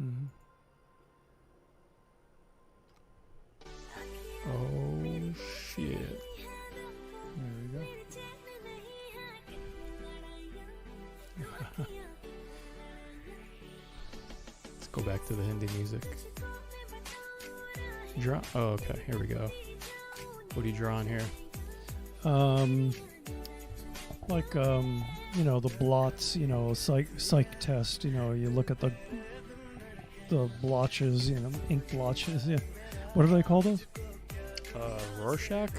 Mm-hmm. Oh, shit. There we go. Let's go back to the Hindi music. Draw. Oh, okay. Here we go. What are you drawing here? Like the blots, psych test. You look at the blotches, ink blotches. Yeah. What do they call those? Rorschach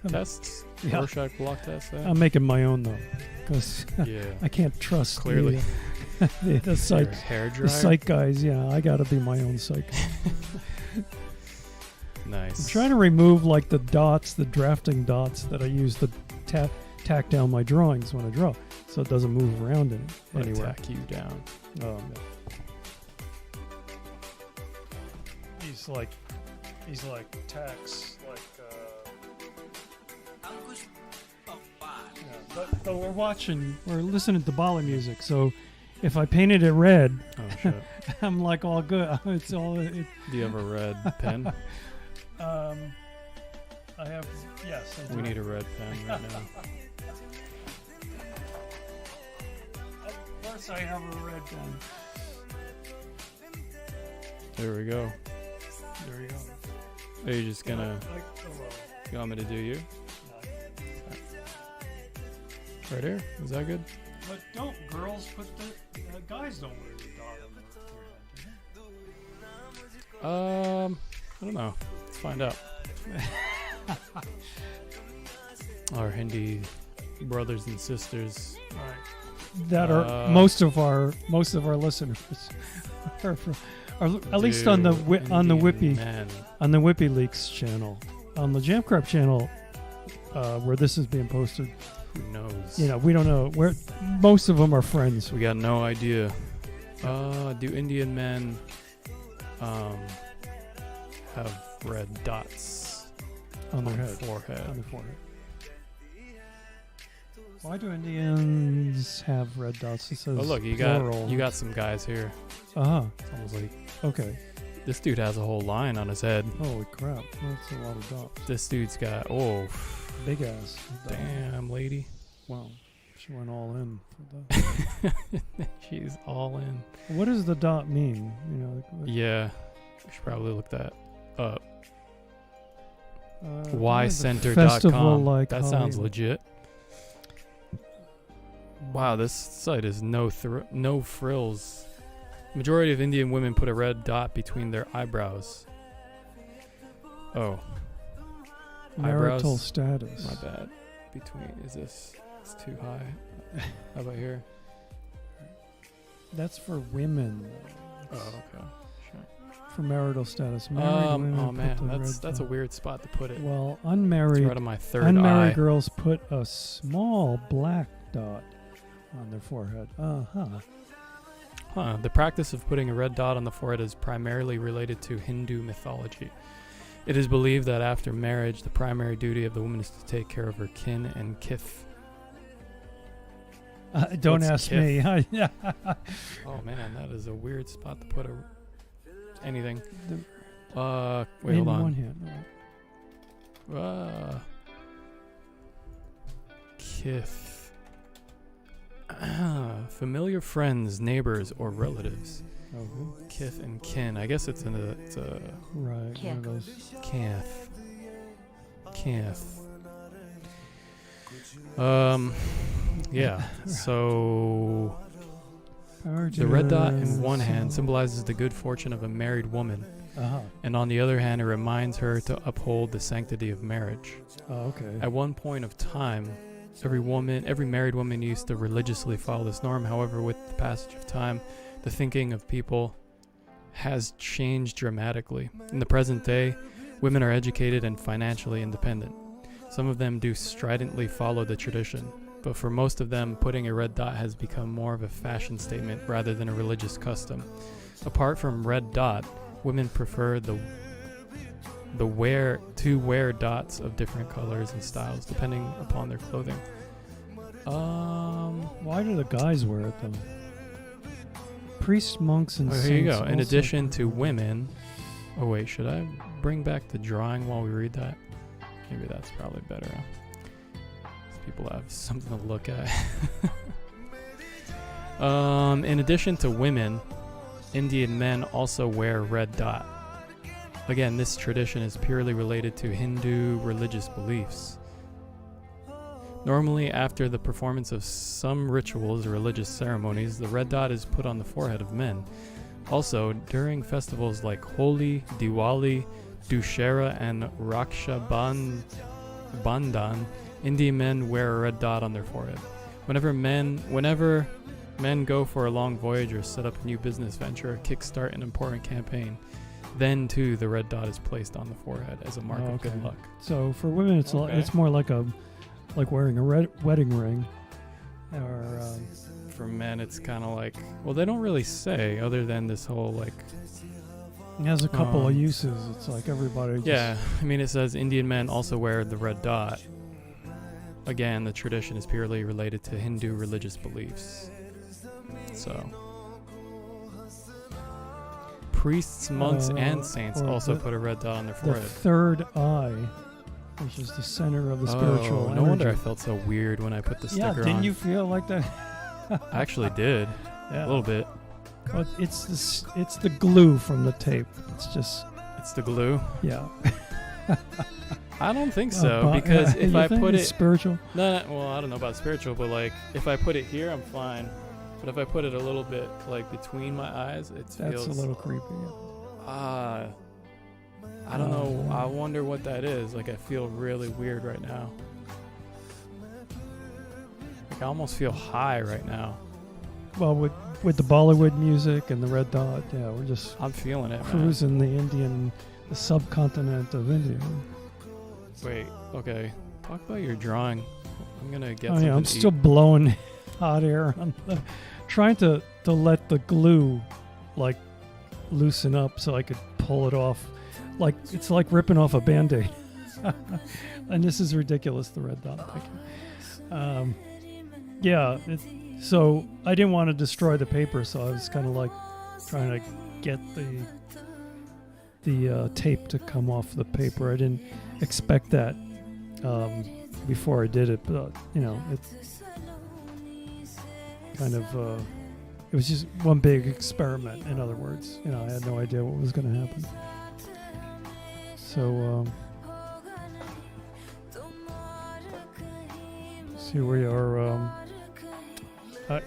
tests. Yeah. Rorschach block test. I'm making my own though, because yeah, I can't trust clearly the psych. Hair dryer. The psych guys. Yeah, I got to be my own psych. Nice. I'm trying to remove like the dots, the drafting dots that I use to tack down my drawings when I draw, so it doesn't move around anywhere. Tack you down. He's like tacks, like. But we're listening to Bali music, so if I painted it red, oh shit, I'm like all good. It's all. Do you have a red pen? I have. Yes, I do. We need a red pen right now. Of course, I have a red pen. There we go. There you go. Are you just gonna? You want me to do you? Right here. Is that good? But don't girls put the guys don't wear the dot on their head? I don't know. Let's find out. Our Hindi brothers and sisters. Right. That are most of our listeners are at least on the WikiLeaks channel, on the Jamcrap channel, where this is being posted. Who knows? We don't know. Most of them are friends. We got no idea. Do Indian men have red dots on their forehead? On their forehead. Why do Indians have red dots? It says look, you plural. got some guys here. It's almost like okay. This dude has a whole line on his head. Holy crap! That's a lot of dots. This dude's got big ass. Damn, lady. Wow, she went all in for that. She's all in. What does the dot mean? Yeah, we should probably look that up. Ycenter.com. Like that sounds legit. Wow, this site is no frills. Majority of Indian women put a red dot between their eyebrows. Oh. Marital eyebrows? Status. My bad. Is this... It's too high. How about here? That's for women. Oh, okay. Sure. For marital status. Oh man, that's a weird spot to put it. Well, unmarried... It's right on my third unmarried eye. girls put a small black dot on their forehead. The practice of putting a red dot on the forehead is primarily related to Hindu mythology. It is believed that after marriage, the primary duty of the woman is to take care of her kin and kith. Don't ask me. Oh man, that is a weird spot to put anything. Wait, hold on. One hand. Kith. Familiar friends, neighbors, or relatives. Kith and kin. I guess it's a right. Kith. One of those. Kith. Yeah. So the red dot in one hand symbolizes the good fortune of a married woman, and on the other hand, it reminds her to uphold the sanctity of marriage. Oh, okay. At one point of time, every married woman used to religiously follow this norm. However, with the passage of time, the thinking of people has changed dramatically. In the present day, women are educated and financially independent. Some of them do stridently follow the tradition, but for most of them, putting a red dot has become more of a fashion statement rather than a religious custom. Apart from red dot, women prefer to wear dots of different colors and styles depending upon their clothing. Why do the guys wear it though? priests, monks, and Oh, saints. here you go. In also addition to perform. women. Oh, wait. Should I bring back the drawing while we read that? Maybe that's probably better. So people have something to look at. In addition to women, Indian men also wear red dot. Again, this tradition is purely related to Hindu religious beliefs. Normally, after the performance of some rituals or religious ceremonies, the red dot is put on the forehead of men. Also, during festivals like Holi, Diwali, Dussehra, and Raksha Bandhan, Indian men wear a red dot on their forehead. Whenever men go for a long voyage or set up a new business venture or kickstart an important campaign, then too the red dot is placed on the forehead as a mark of good luck. So for women, it's it's more like wearing a red wedding ring, or For men, it's kind of like, well, they don't really say other than this whole like. it has a couple of uses. It's like everybody. Yeah, I mean, it says Indian men also wear the red dot. Again, the tradition is purely related to Hindu religious beliefs. So, priests, monks, and saints also put a red dot on their The forehead. third eye, which is the center of the spiritual no wonder I energy. felt so weird when I put the sticker Didn't on. you feel like that? I actually did. Yeah. A little bit. But it's the glue from the tape. It's the glue. Yeah. I don't think so, because if you I think put it's it... spiritual. No, well, I don't know about spiritual, but like, if I put it here, I'm fine. But if I put it a little bit, like, between my eyes, it feels... That's a little creepy. I don't know. I wonder what that is. Like, I feel really weird right now. Like, I almost feel high right now. Well, with the Bollywood music and the red dot, yeah, we're just I'm feeling it, man. cruising the subcontinent of India. Wait, okay. Talk about your drawing. I'm gonna get Oh something yeah, I'm to still eat. blowing hot air on trying to let the glue like loosen up so I could pull it off. Like it's like ripping off a Band-Aid. And this is ridiculous, the red dot. Yeah, so I didn't want to destroy the paper, so I was kind of like trying to get the tape to come off the paper. I didn't expect that before I did it, but it kind of it was just one big experiment. In other words, I had no idea what was going to happen. So see, we are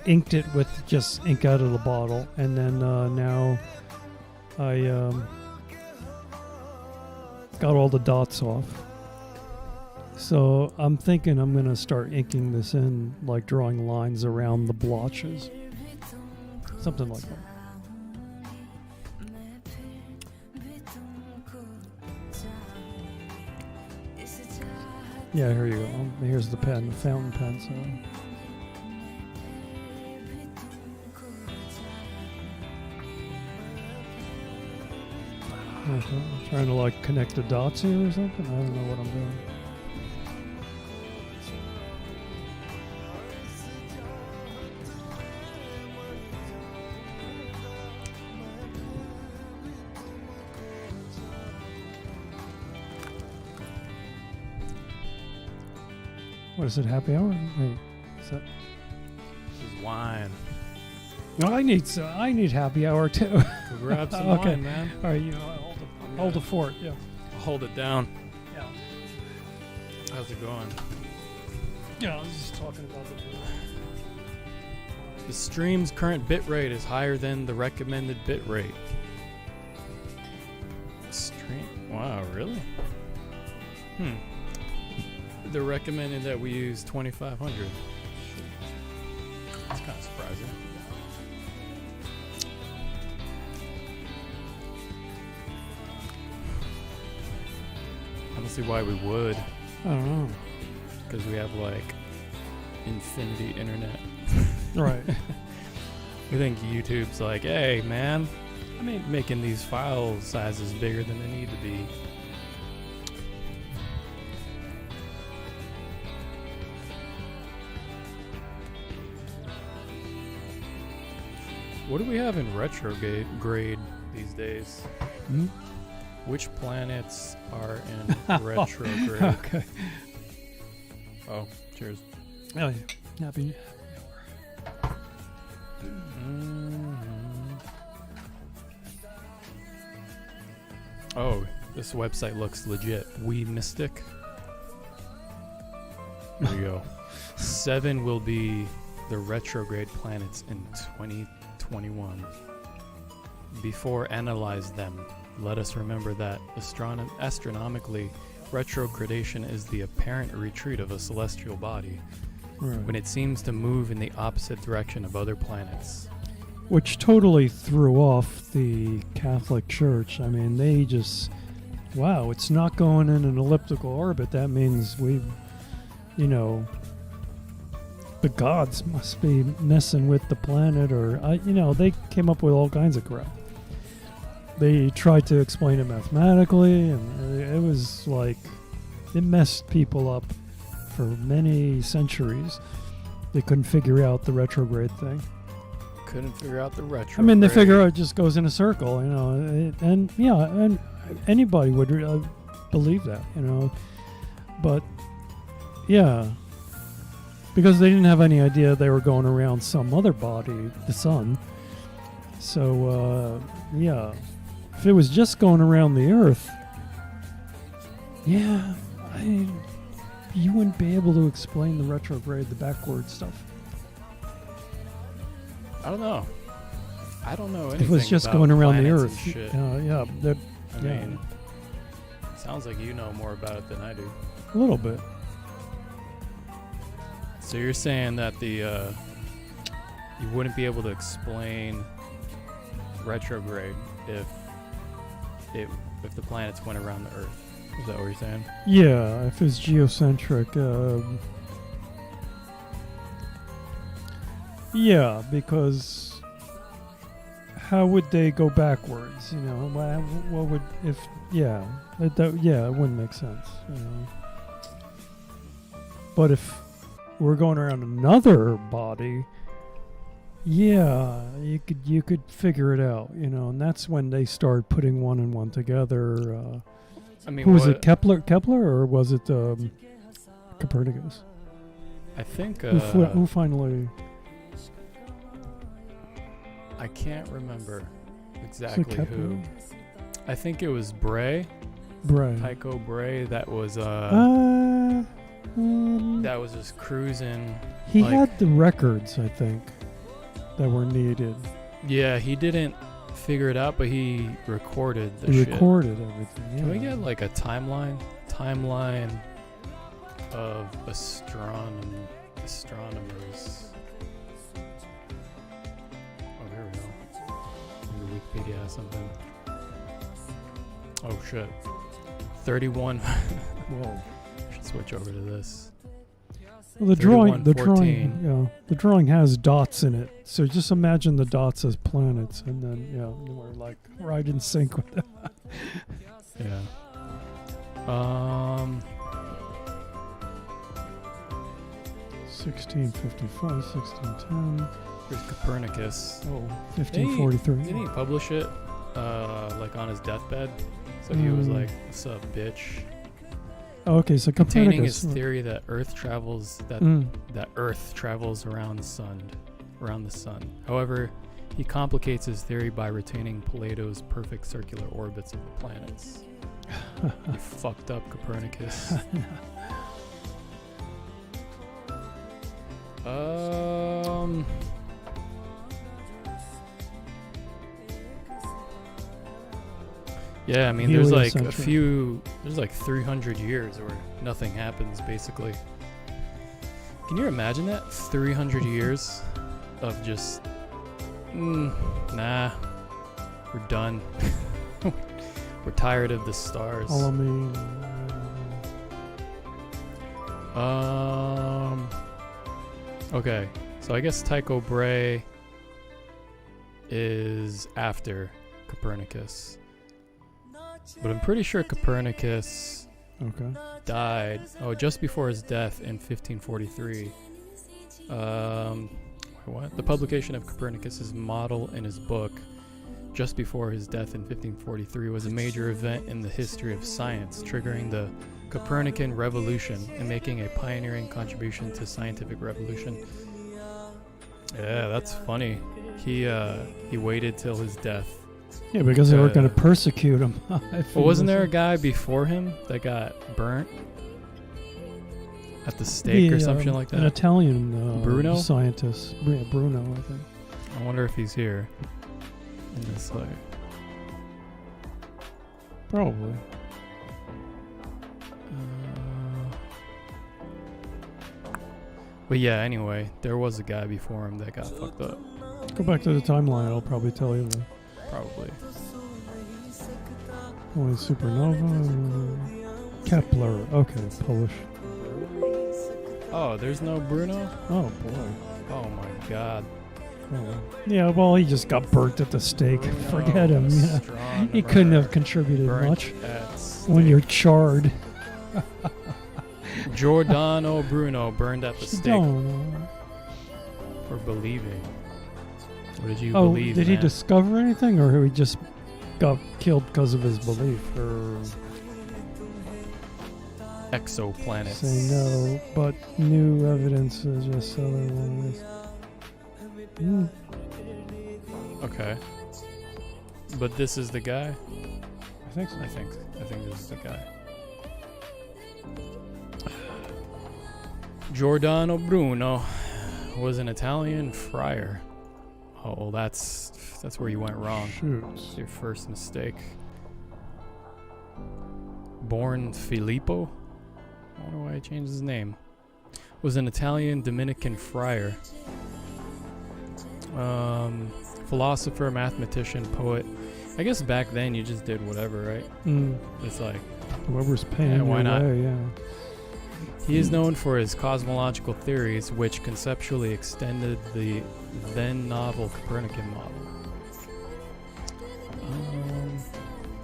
inked it with just ink out of the bottle, and then now I got all the dots off. So I'm thinking I'm going to start inking this in, like drawing lines around the blotches. Something like that. Yeah, here you go. Here's the pen, the fountain pen. So. I'm trying to like connect the dots here or something. I don't know what I'm doing. What is it? Happy hour? Wait, is that? This is wine. No, I need happy hour too. Go grab some Okay. wine, man. All right, hold the fort. Yeah. I'll hold it down. Yeah. How's it going? Yeah, I was just talking about The stream's current bit rate is higher than the recommended bit rate. Stream? Wow, really? They're recommending that we use 2500. That's kind of surprising. I don't see why we would, I don't know. because we have like infinity internet. Right. We think YouTube's like, hey man, I mean, making these file sizes bigger than they need to be. What do we have in retrograde these days? Hmm? Which planets are in retrograde? Okay. Oh, cheers. Oh, yeah. Happy. Mhm. Oh, this website looks legit. We Mystic. There we go. 7 will be the retrograde planets in 2021. Before analyze them, let us remember that astronomically, retrogradation is the apparent retreat of a celestial body Right. when it seems to move in the opposite direction of other planets. Which totally threw off the Catholic Church. I mean, they just, wow, it's not going in an elliptical orbit. That means the gods must be messing with the planet, or, they came up with all kinds of crap. They tried to explain it mathematically, and it was like, it messed people up for many centuries. They couldn't figure out the retrograde thing. Couldn't figure out the retrograde. I mean, they figure it just goes in a circle, and anybody would believe that, but yeah, because they didn't have any idea they were going around some other body, the sun. So if it was just going around the Earth, you wouldn't be able to explain the retrograde, the backward stuff. I don't know. I don't know anything. If it was just about going around the planets Earth, and shit. I mean, sounds like you know more about it than I do. a little bit. So you're saying that you wouldn't be able to explain retrograde if the planets went around the Earth. Is that what you're saying? Yeah, if it's geocentric, yeah, because how would they go backwards? What would it wouldn't make sense. But if we're going around another body, yeah, you could figure it out, and that's when they start putting one and one together. I mean, who was it? Kepler, or was it Copernicus? I think who finally? I can't remember exactly who. Kepler? I think it was Bray. Bray. Tycho Bray. That was that was just cruising. He had the records, I think, that were needed. Yeah, he didn't figure it out, but he recorded the He shit. recorded everything. Yeah. Can we get like a timeline of astronomers? Oh, here we go. Maybe Wikipedia has something. Oh shit. 31. Whoa. Should switch over to this. Well, the drawing, 3114. the drawing has dots in it. So just imagine the dots as planets, and then we're like right in sync with that. Yeah. 1655, 1610. Here's Copernicus. Oh, 1543. Didn't he publish it like on his deathbed? So he was like, "What's up, bitch?" Oh, okay, so Containing Copernicus. his theory that Earth travels around the sun. However, he complicates his theory by retaining Plato's perfect circular orbits of the planets. You fucked up, Copernicus. Yeah, I mean, there's like 300 years where nothing happens, basically. Can you imagine that? 300 years of just, nah, we're done. We're tired of the stars. Oh, I mean, okay, so I guess Tycho Brahe is after Copernicus. But I'm pretty sure Copernicus died just before his death in 1543. Why what? The publication of Copernicus's model in his book just before his death in 1543 was a major event in the history of science, triggering the Copernican revolution and making a pioneering contribution to scientific revolution. Yeah, that's funny. He waited till his death. Yeah, because they were going to persecute him. Well, wasn't there a guy before him that got burnt at the stake or something like that? An Italian Bruno? scientist. Yeah, Bruno, I think. I wonder if he's here in this like. Probably. But yeah, anyway, there was a guy before him that got fucked up. Go back to the timeline. I'll probably tell you that. Probably. Only supernova. Kepler. Okay, Polish. Oh, there's no Bruno? Oh, boy. Oh my god. Oh. Yeah, well, he just got burnt at the stake. Bruno Forget him. was Yeah. strong He couldn't burn. have contributed Burnt much at when stake. you're charred. Giordano Bruno burned at the stake Don't. for believing. What did you Oh, believe? did he man? discover anything, or he just got killed because of his belief? Or exoplanets? say no, but new evidence suggests otherwise. Okay. But this is the guy? I think so. I think this is the guy. Giordano Bruno was an Italian friar. Oh, well, that's where you went wrong. Shoot. It's your first mistake. Born Filippo? I wonder why he changed his name. Was an Italian Dominican friar. Philosopher, mathematician, poet. I guess back then you just did whatever, right? It's like, Whoever's paying Yeah, why your not? way, yeah. he is known for his cosmological theories, which conceptually extended the then novel Copernican model.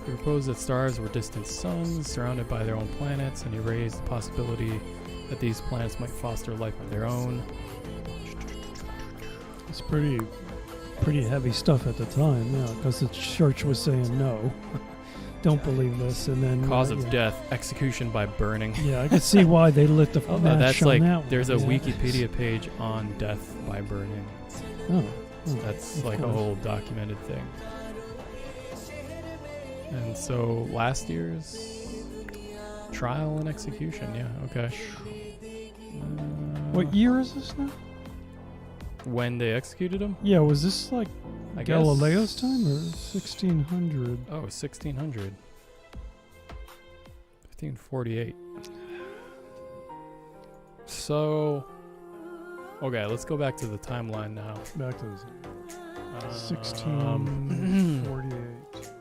He proposed that stars were distant suns surrounded by their own planets, and he raised the possibility that these planets might foster life of their own. It's pretty heavy stuff at the time, yeah, because the church was saying no, don't believe this, and then Cause of yeah. death, execution by burning. Yeah, I could see why they lit the Oh, match that's on like, that there's a one. Yeah. Wikipedia page on death by burning. Oh, That's of like a course. whole documented thing. And so last year's trial and execution, yeah, okay. What year is this now? When they executed him? Yeah, was this like I guess- Galileo's time or 1600? Oh, 1600. 1548. So, okay, let's go back to the timeline now. Back to this. Um, 1648.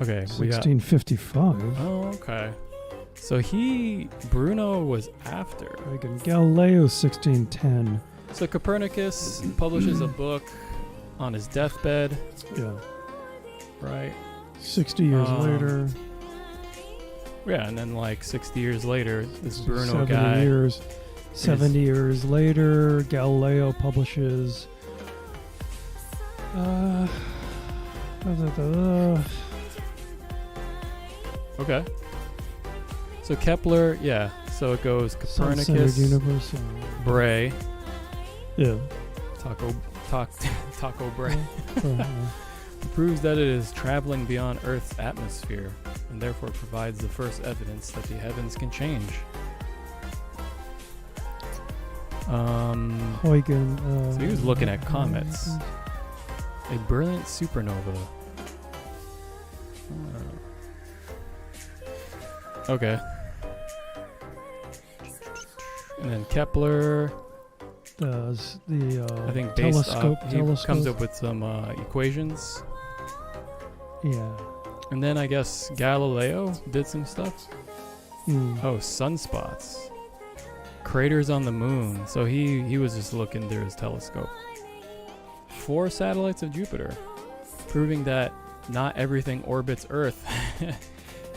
Okay, we got. 1655. Oh, okay. So Bruno was after. Like Galileo 1610. So Copernicus publishes a book on his deathbed, Yeah. right? 60 years later. Yeah, and then like 60 years later, this Bruno 70 guy. years. 70 years later, Galileo publishes. Okay. So Kepler, yeah. So it goes Sun-centered Copernicus, universe. Bray, Yeah. Taco Bray. Uh, Proves that it is traveling beyond Earth's atmosphere, and therefore provides the first evidence that the heavens can change. Huygens. So he was looking at comets. A brilliant supernova. Okay. And then Kepler, Does the I think based telescope. off, he comes up with some equations. Yeah. And then I guess Galileo did some stuff. Mm. Oh, sunspots. Craters on the moon. So he was just looking through his telescope. 4 satellites of Jupiter, proving that not everything orbits Earth.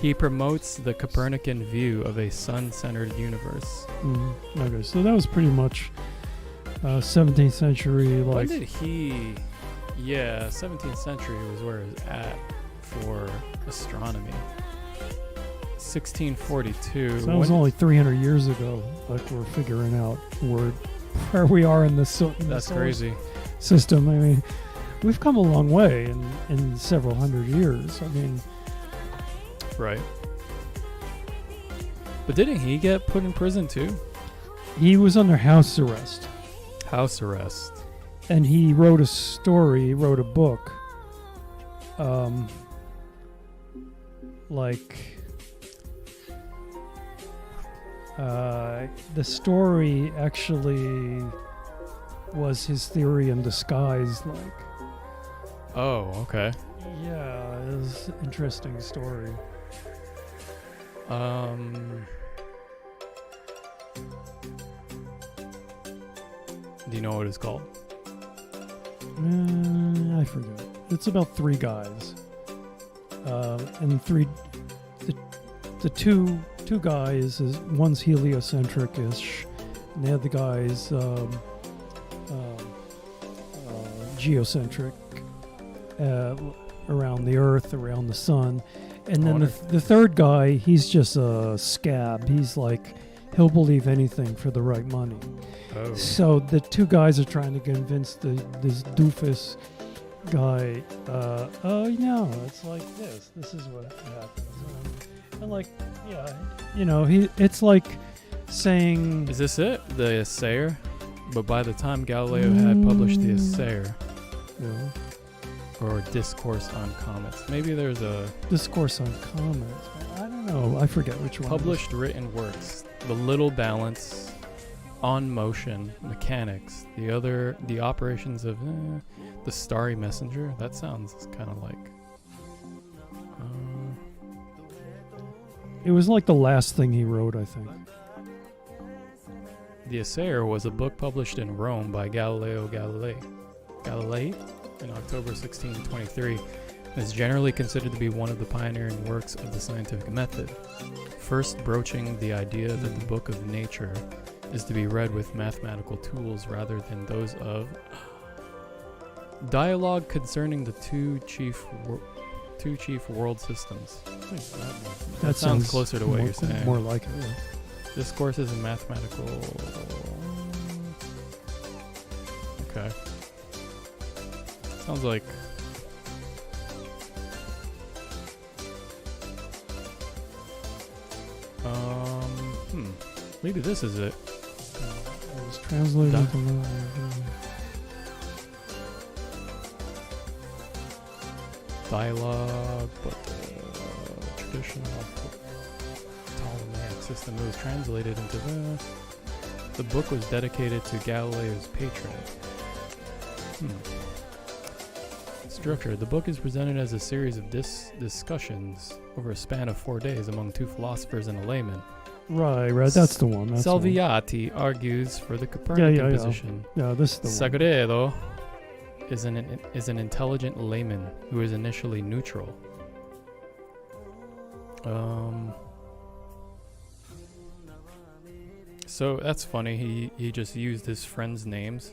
He promotes the Copernican view of a sun-centered universe. Mm. Okay, so that was pretty much 17th century, When like did he? Yeah, 17th century was where it was at for astronomy. 1642. so that was only 300 years ago. Like we're figuring out where we are in the That's solar crazy. system. I mean, we've come a long way in several hundred years. I mean, Right. But didn't he get put in prison too? he was under house arrest, House arrest. and he wrote a book, like the story actually was his theory in disguise. Like, Oh, okay. yeah, it was an interesting story. Do you know what it's called? I forget. It's about three guys, and the two guys is one's heliocentric-ish, and the other guy's geocentric, around the Earth, around the sun, and then the third guy, he's just a scab. He's like, he'll believe anything for the right money. Oh. So the two guys are trying to convince this doofus guy, oh, it's like this. This is what happens. And like, yeah, it's like saying... Is this it? The Assayer? But by the time Galileo had published the Assayer, Yeah. or Discourse on Comets, maybe there's a Discourse on Comets. I don't know. I forget which one. published written works. The Little Balance, On Motion, Mechanics, the operations of the Starry Messenger. That sounds kind of like... It was like the last thing he wrote, I think. The Assayer was a book published in Rome by Galilei in October 1623, and is generally considered to be one of the pioneering works of the scientific method, first broaching the idea that the book of nature is to be read with mathematical tools rather than those of dialogue concerning the two chief world systems. That sounds closer to what you're saying. More like it, yeah. Discourse is a mathematical... Okay. Sounds like... Maybe this is it. It was translated into... Dialogue, but traditional Ptolemaic system. It was translated into the book was dedicated to Galileo's patron. Structure. The book is presented as a series of discussions over a span of 4 days among two philosophers and a layman. Right, that's the one. That's Salviati argues for the Copernican position. Yeah, this is the one. Sagredo is an intelligent layman who is initially neutral. So that's funny. He just used his friends' names.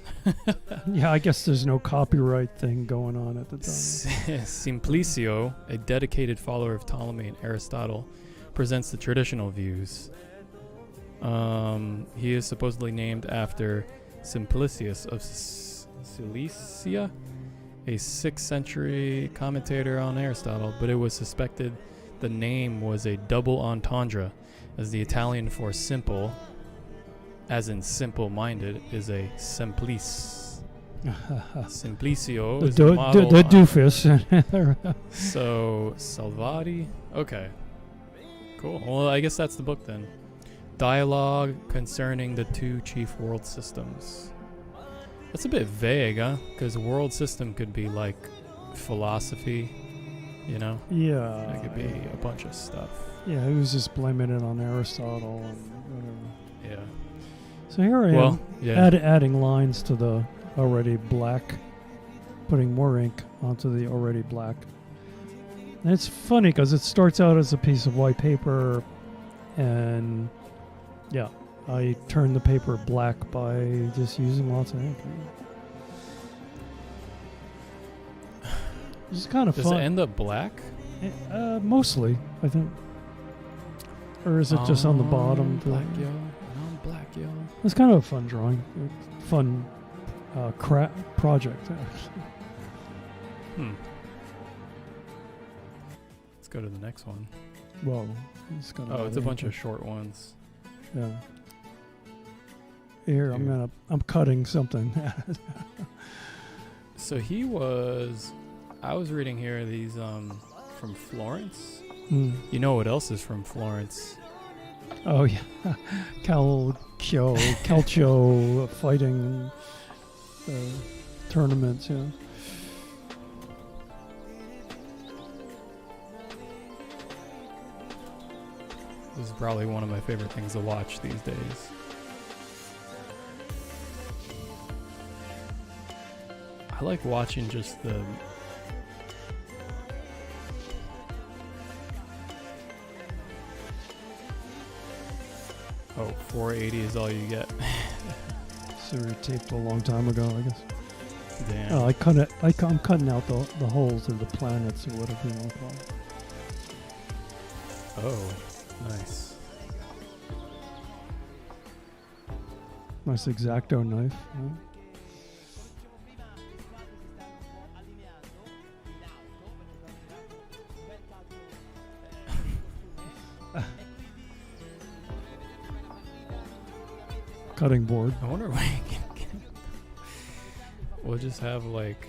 Yeah, I guess there's no copyright thing going on at the time. Simplicio, a dedicated follower of Ptolemy and Aristotle, presents the traditional views. He is supposedly named after Simplicius of Cilicia, a 6th century commentator on Aristotle, but it was suspected the name was a double entendre, as the Italian for simple, as in simple-minded, is a simplice. Simplicio is the model. The doofus. So, Salvati? Okay. Cool. Well, I guess that's the book then. Dialogue concerning the two chief world systems. That's a bit vague, huh? Because world system could be like philosophy, you know? Yeah. It could be a bunch of stuff. Yeah, he was just blaming it on Aristotle and whatever. Yeah. So here I am, adding lines to the already black, putting more ink onto the already black. And it's funny because it starts out as a piece of white paper, and yeah, I turn the paper black by just using lots of ink. It's kind of Does fun. it end up black? Mostly, I think. Or is it just on the bottom? Black yellow. Black yellow. It's kind of a fun drawing. Fun project, actually. Let's go to the next one. Whoa. It's a bunch of short ones. Yeah. Here, I'm cutting something. So I was reading here these from Florence. You know what else is from Florence? Oh yeah, Calcio fighting tournaments. Yeah. This is probably one of my favorite things to watch these days. I like watching just the Oh, 480 is all you get. So we taped a long time ago, I guess. Damn. Oh, I'm cutting out the holes of the planets or whatever you want to call it. Oh, nice. Nice X-Acto knife. Right? Cutting board. I wonder if we can get We'll just have like,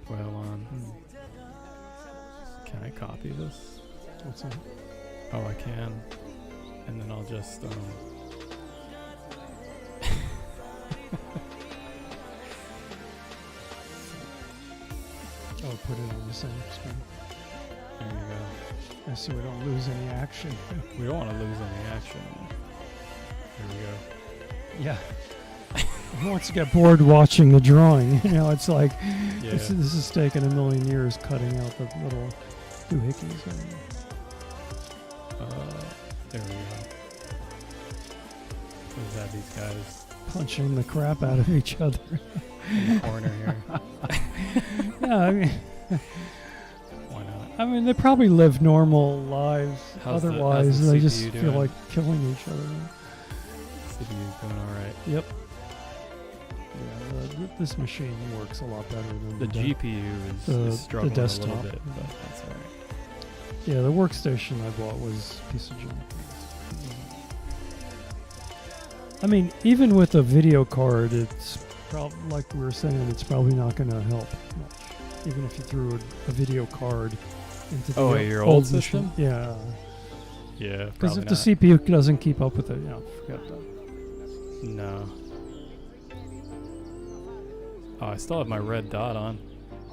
can I copy this? What's that? Oh, I can. And then I'll just, I'll put it on the same screen. There you go. So we don't lose any action. We don't want to lose any action. Here we go. Yeah. Who wants to get bored watching the drawing? You know, it's like, this is taking a million years cutting out the little doohickeys. There we go. What is that, these guys? Punching the crap out of each other. In the corner here. Yeah, I mean... Why not? I mean, they probably live normal lives. How's Otherwise, the they CPU just feel doing? like killing each other. CPU doing alright. Yep. Yeah, this machine works a lot better than The GPU is struggling the a desktop. little bit, but that's alright. Yeah, the workstation I bought was a piece of junk. I mean, even with a video card, it's like we were saying, it's probably not going to help much. Even if you threw a video card into the your old system? machine. Yeah. Yeah, Because if probably the CPU doesn't keep up with it, forget that. No. Oh, I still have my red dot on.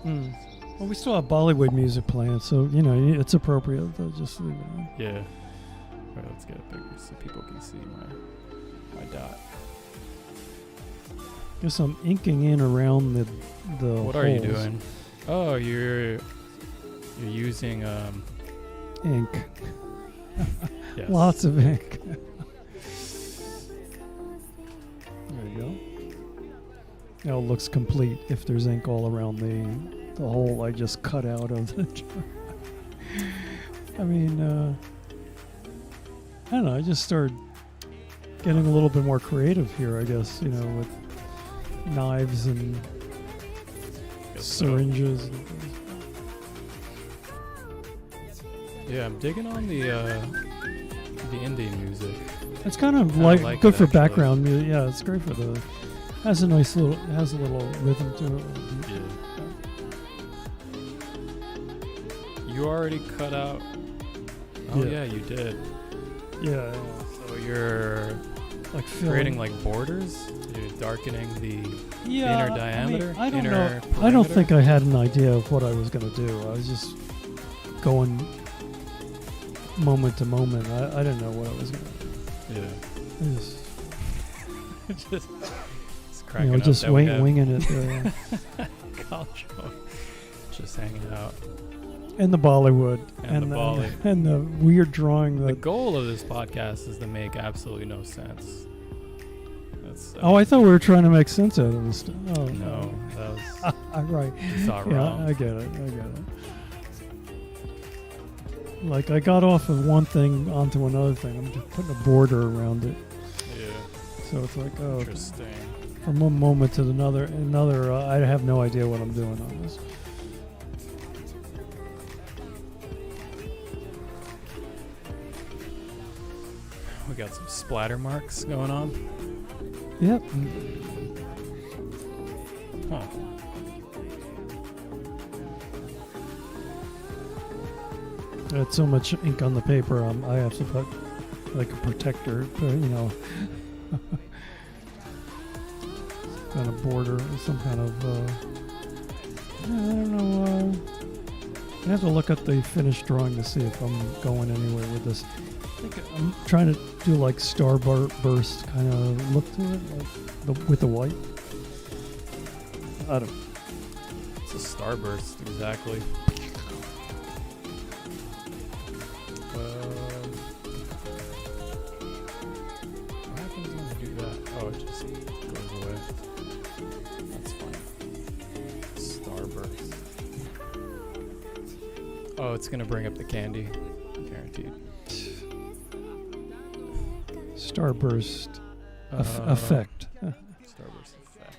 Well, we still have Bollywood music playing, so, it's appropriate to just leave it on. Yeah. Alright, let's get it bigger so people can see my dot. Guess I'm inking in around the What are you doing? Oh, you're using ink. yes. Lots of ink. There you go. Now it looks complete if there's ink all around the hole I just cut out of the jar. I mean, I don't know, I just started getting a little bit more creative here, I guess, with knives and syringes. Yeah, I'm digging on the Indian music. It's kind of like good it, for actually. background music. Yeah, it's great for it has a little rhythm to it. Yeah. You already cut out. Oh yeah, you did. Yeah. So you're Like creating like borders. You're darkening the inner diameter. I don't know. inner I don't perimeter? think I had an idea of what I was going to do. I was just going moment to moment. I didn't know what I was going to do. Yeah. I just, cracking up just that we have winging it. Calcio just hanging out. And the Bollywood. And the Bolly. And the weird drawing. The goal of this podcast is to make absolutely no sense. That's Oh, I thought we were trying to make sense out of this. Oh no, that was right. you saw it Yeah, wrong. I get it. Like I got off of one thing onto another thing. I'm just putting a border around it, Yeah, so it's like, oh, interesting. from one moment to another. I have no idea what I'm doing on this. We got some splatter marks going on. Yep. Huh. I had so much ink on the paper. I have to put like a protector, kind of border, some kind of. I don't know. I have to look at the finished drawing to see if I'm going anywhere with this. I think I'm trying to do like starburst kind of look to it, like with the white. I don't. It's a starburst, exactly. What happens when I do that? Oh, it just goes away. That's fine. Starburst. Oh, it's gonna bring up the candy. Guaranteed. Starburst effect. Starburst effect.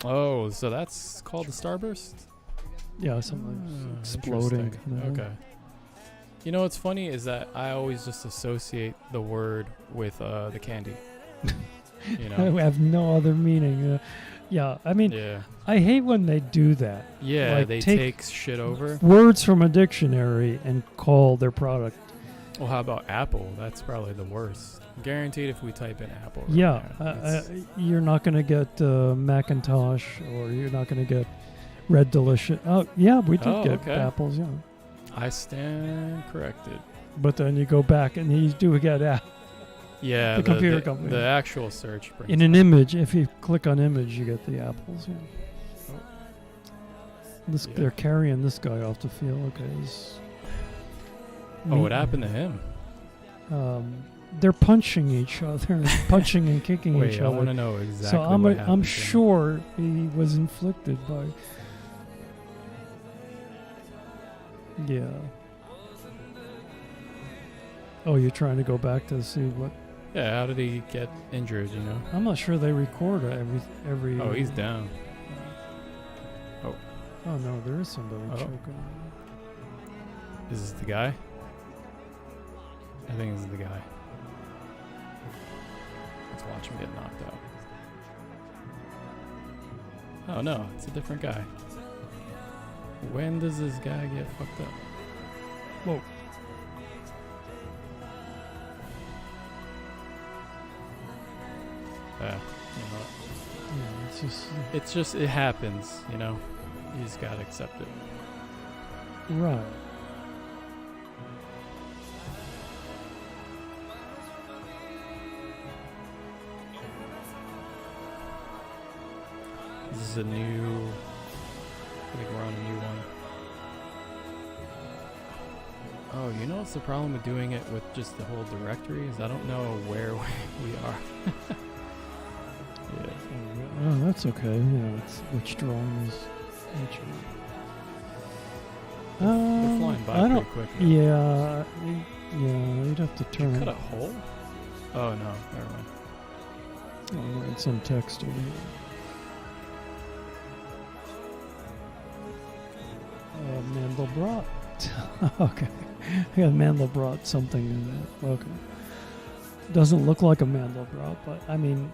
Oh, so that's called the starburst? Yeah, something Ah, exploding. interesting. Okay. You know what's funny is that I always just associate the word with the candy. You know? I have no other meaning. Yeah, I mean, Yeah. I hate when they do that. Yeah, Like, they take take shit over. words from a dictionary and call their product. Well, how about Apple? That's probably the worst. Guaranteed if we type in Apple. right Yeah, now, it's- you're not going to get Macintosh, or you're not going to get Red Delicious. Oh, yeah, we did get okay. apples, yeah. I stand corrected. But then you go back and you do get Yeah, The computer company. The actual search brings in an image. If you click on image, you get the apples. Yeah. This Yeah. They're carrying this guy off the field. Okay. Oh, what happened to him? They're punching each other, punching and kicking Wait, each I other. want to know exactly So what I'm happened to him. sure he was inflicted by. Yeah. Oh, you're trying to go back to see what? Yeah, how did he get injured, you know? I'm not sure they record every. Oh, he's down. Oh no, there is somebody Oh. choking. Is this the guy? I think this is the guy. Let's watch him get knocked out. Oh no, it's a different guy. When does this guy get fucked up? Whoa. You know what? Yeah, it's just it happens, you know? You just gotta accept it. right. This is a new... I think we're on a new one. Oh, you know what's the problem with doing it with just the whole directory is I don't know where we are. Yeah. Oh, that's okay. Yeah, it's which drawing is which. They're flying by I pretty don't. quick. Yeah, you'd have to Did turn. you cut a hole? Oh no, never mind. I'll write some text over here. Mandelbrot. Okay. Yeah, Mandelbrot something in there. Okay. Doesn't look like a Mandelbrot, but I mean,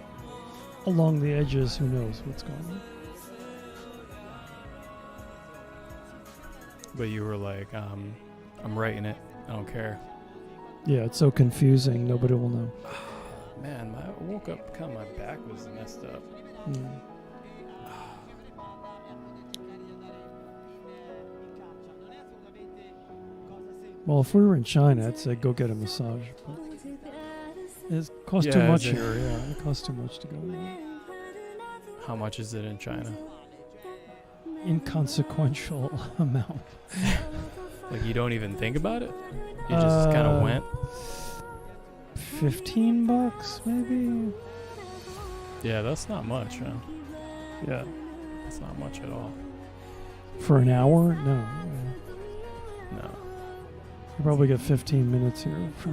along the edges, who knows what's going on. But you were like, I'm writing it. I don't care. Yeah, it's so confusing. Nobody will know. Man, I woke up, kind of my back was messed up. Mm. Well, if we were in China, I'd say go get a massage. But it costs too Yeah, much is it- here. Yeah, it costs too much to go. How much is it in China? Inconsequential amount. Like you don't even think about it? You just kind of went? $15 maybe. Yeah, that's not much, huh? Yeah. That's not much at all. For an hour? No. No. You probably get 15 minutes here for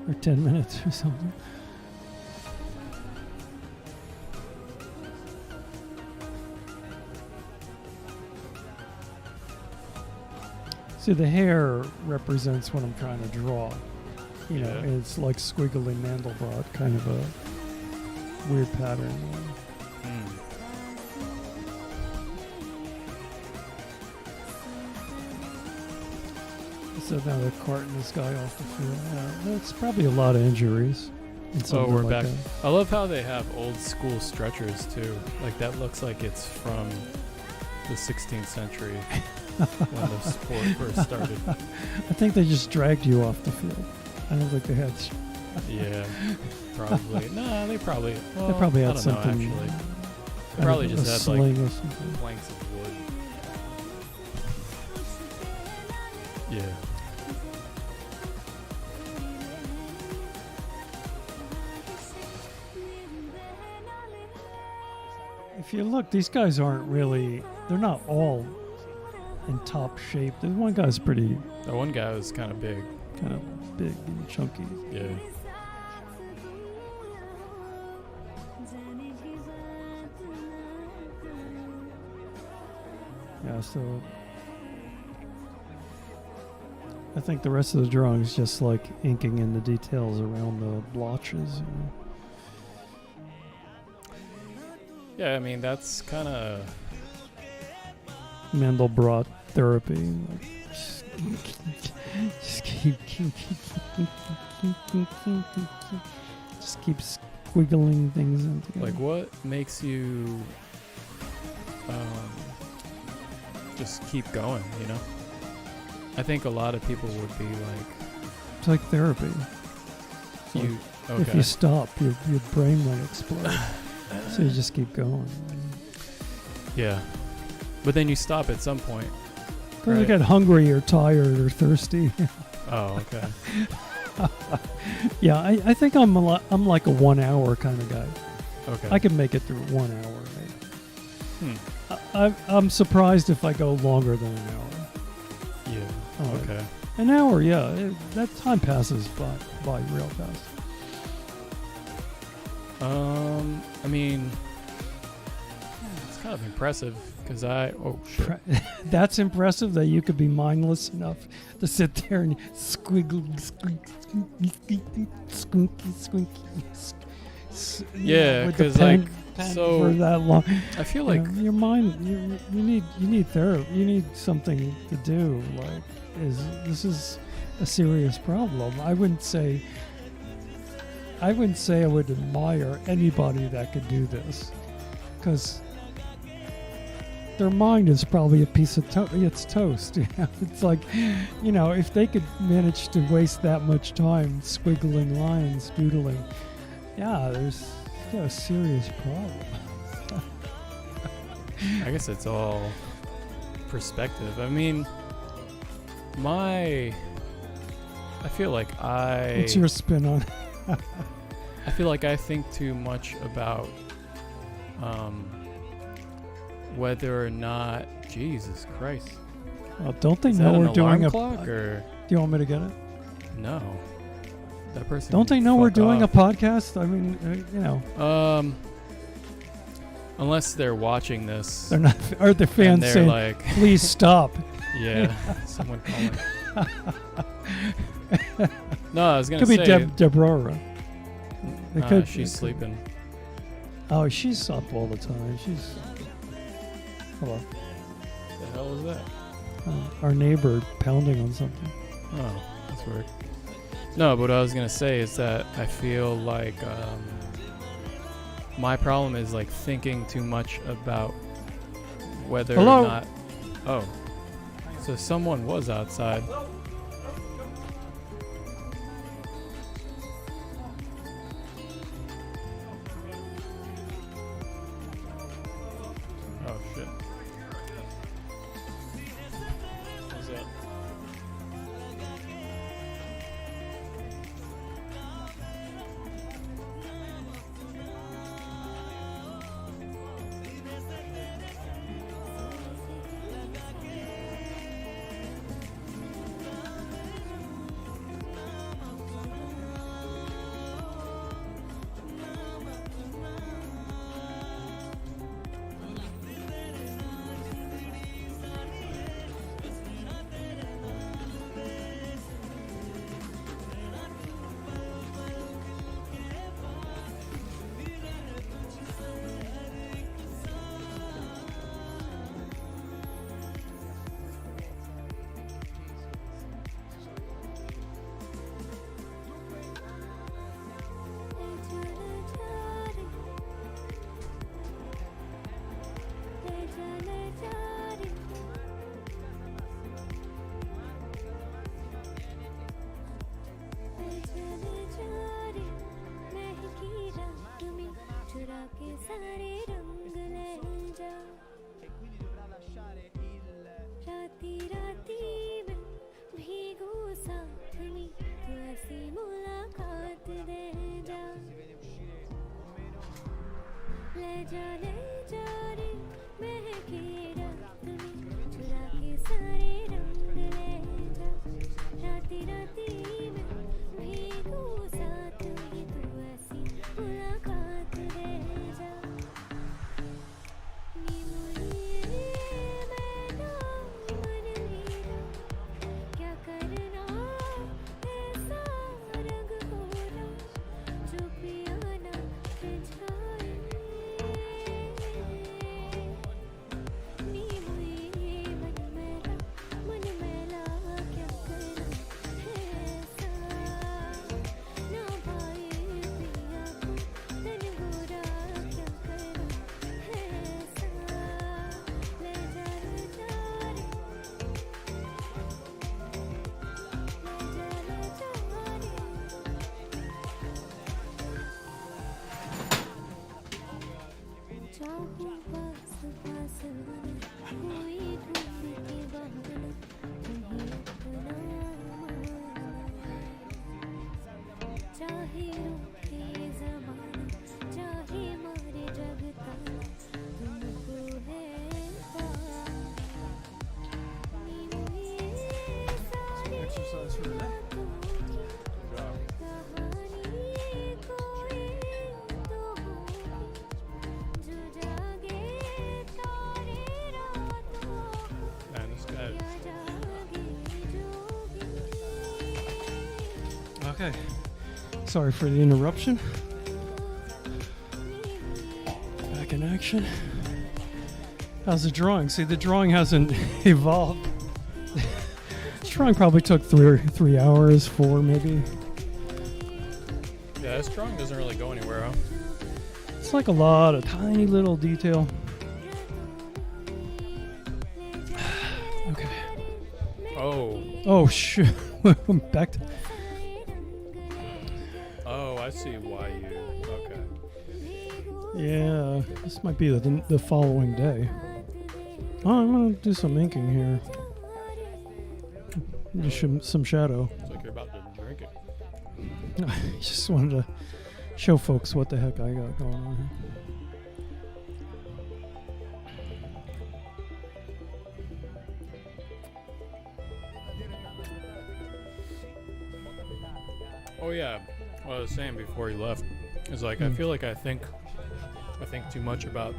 or 10 minutes or something. See, the hair represents what I'm trying to draw. You know, Yeah. it's like squiggly Mandelbrot, kind of a weird pattern. Mm. So now they're carting this guy off the field. Yeah, it's probably a lot of injuries. and Oh, something we're like back. that. I love how they have old school stretchers too. Like that looks like it's from the 16th century when the sport first started. I think they just dragged you off the field. I don't think they had. Yeah, probably. No, they probably. Well, They probably had I don't know, something. actually. They kind probably of just a had sling like or something. planks of wood. Yeah. If you look, these guys aren't really. They're not all in top shape. The one guy's pretty That one guy was kind of big. kind of big and chunky. Yeah. Yeah, so I think the rest of the drawing is just like inking in the details around the blotches. You know? Yeah, I mean that's kind of. Mandelbrot therapy. Like, just keep squiggling things in together. Like, what makes you just keep going, you know? I think a lot of people would be like, It's like therapy. It's you, like if okay. you stop, your brain won't explode. So you just keep going. Yeah. But then you stop at some point. Because you Right. get hungry or tired or thirsty. Oh, okay. Yeah, I think I'm like a 1 hour kind of guy. Okay. I can make it through 1 hour. Maybe. I'm surprised if I go longer than an hour. Yeah. Oh, Okay. An hour, yeah. That time passes by real fast. I mean, it's kind of impressive because oh shit. That's impressive that you could be mindless enough to sit there and squiggle, squinky. Yeah, with the 'cause, pen so for that long. I feel You like know, your mind, you need therapy. You need something to do. Like, this is a serious problem. I wouldn't say I would admire anybody that could do this, because their mind is probably a piece of it's toast. You know? It's like, you know, if they could manage to waste that much time squiggling lines, doodling, yeah, there's a serious problem. I guess it's all perspective. I mean, I feel like What's your spin on it? I feel like I think too much about whether or not Jesus Christ. Well, don't they Is know that we're an doing a alarm clock or Do you want me to get it? no? That person. Don't they can know we're fuck doing off. a podcast? I mean, you know, Unless they're watching this, they're not. Are the and fans they're saying, like, "Please stop"? yeah, someone calling. No, I was gonna Could be say. Deborah. It could- She's it could- sleeping. Oh, she's up all the time. She's. Hello. The hell is that? Our neighbor pounding on something. Oh, that's weird. No, but what I was gonna say is that I feel like my problem is like thinking too much about whether Hello? or not. Oh, so someone was outside. Oh shit. What's that? Exercise for today. Man, this guy. Okay. Sorry for the interruption. Back in action. How's the drawing? See, the drawing hasn't evolved. This drawing probably took 3 hours, 4 maybe. Yeah, this drawing doesn't really go anywhere, huh? It's like a lot of tiny little detail. Okay. Oh, shoot. Back to... oh, I see why you. Okay. Yeah, this might be the following day. Oh, I'm gonna do some inking here. Just some shadow. It's like you're about to drink it. Just wanted to show folks what the heck I got going on here. Oh yeah, what I was saying before you left is like I feel like I think too much about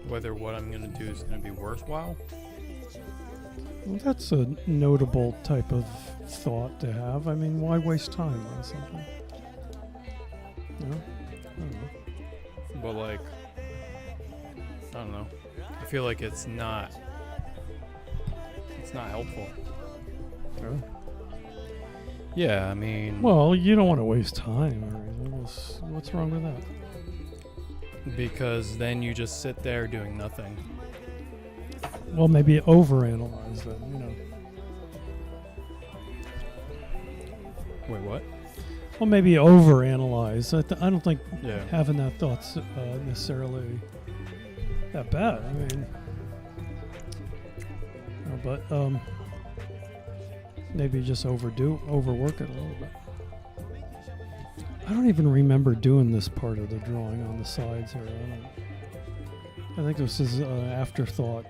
whether what I'm gonna do is gonna be worthwhile. Well, that's a notable type of thought to have. I mean, why waste time on something? No? I don't know. But like, I don't know. I feel like it's not helpful. Oh. Yeah, I mean, Well, you don't want to waste time or anything. What's wrong with that? because then you just sit there doing nothing. Well, maybe overanalyze that, you know. Wait, what? Well, maybe overanalyze. I don't think Yeah. having that thought's necessarily that bad. I mean, but maybe just overwork it a little bit. I don't even remember doing this part of the drawing on the sides here. I think this is afterthought.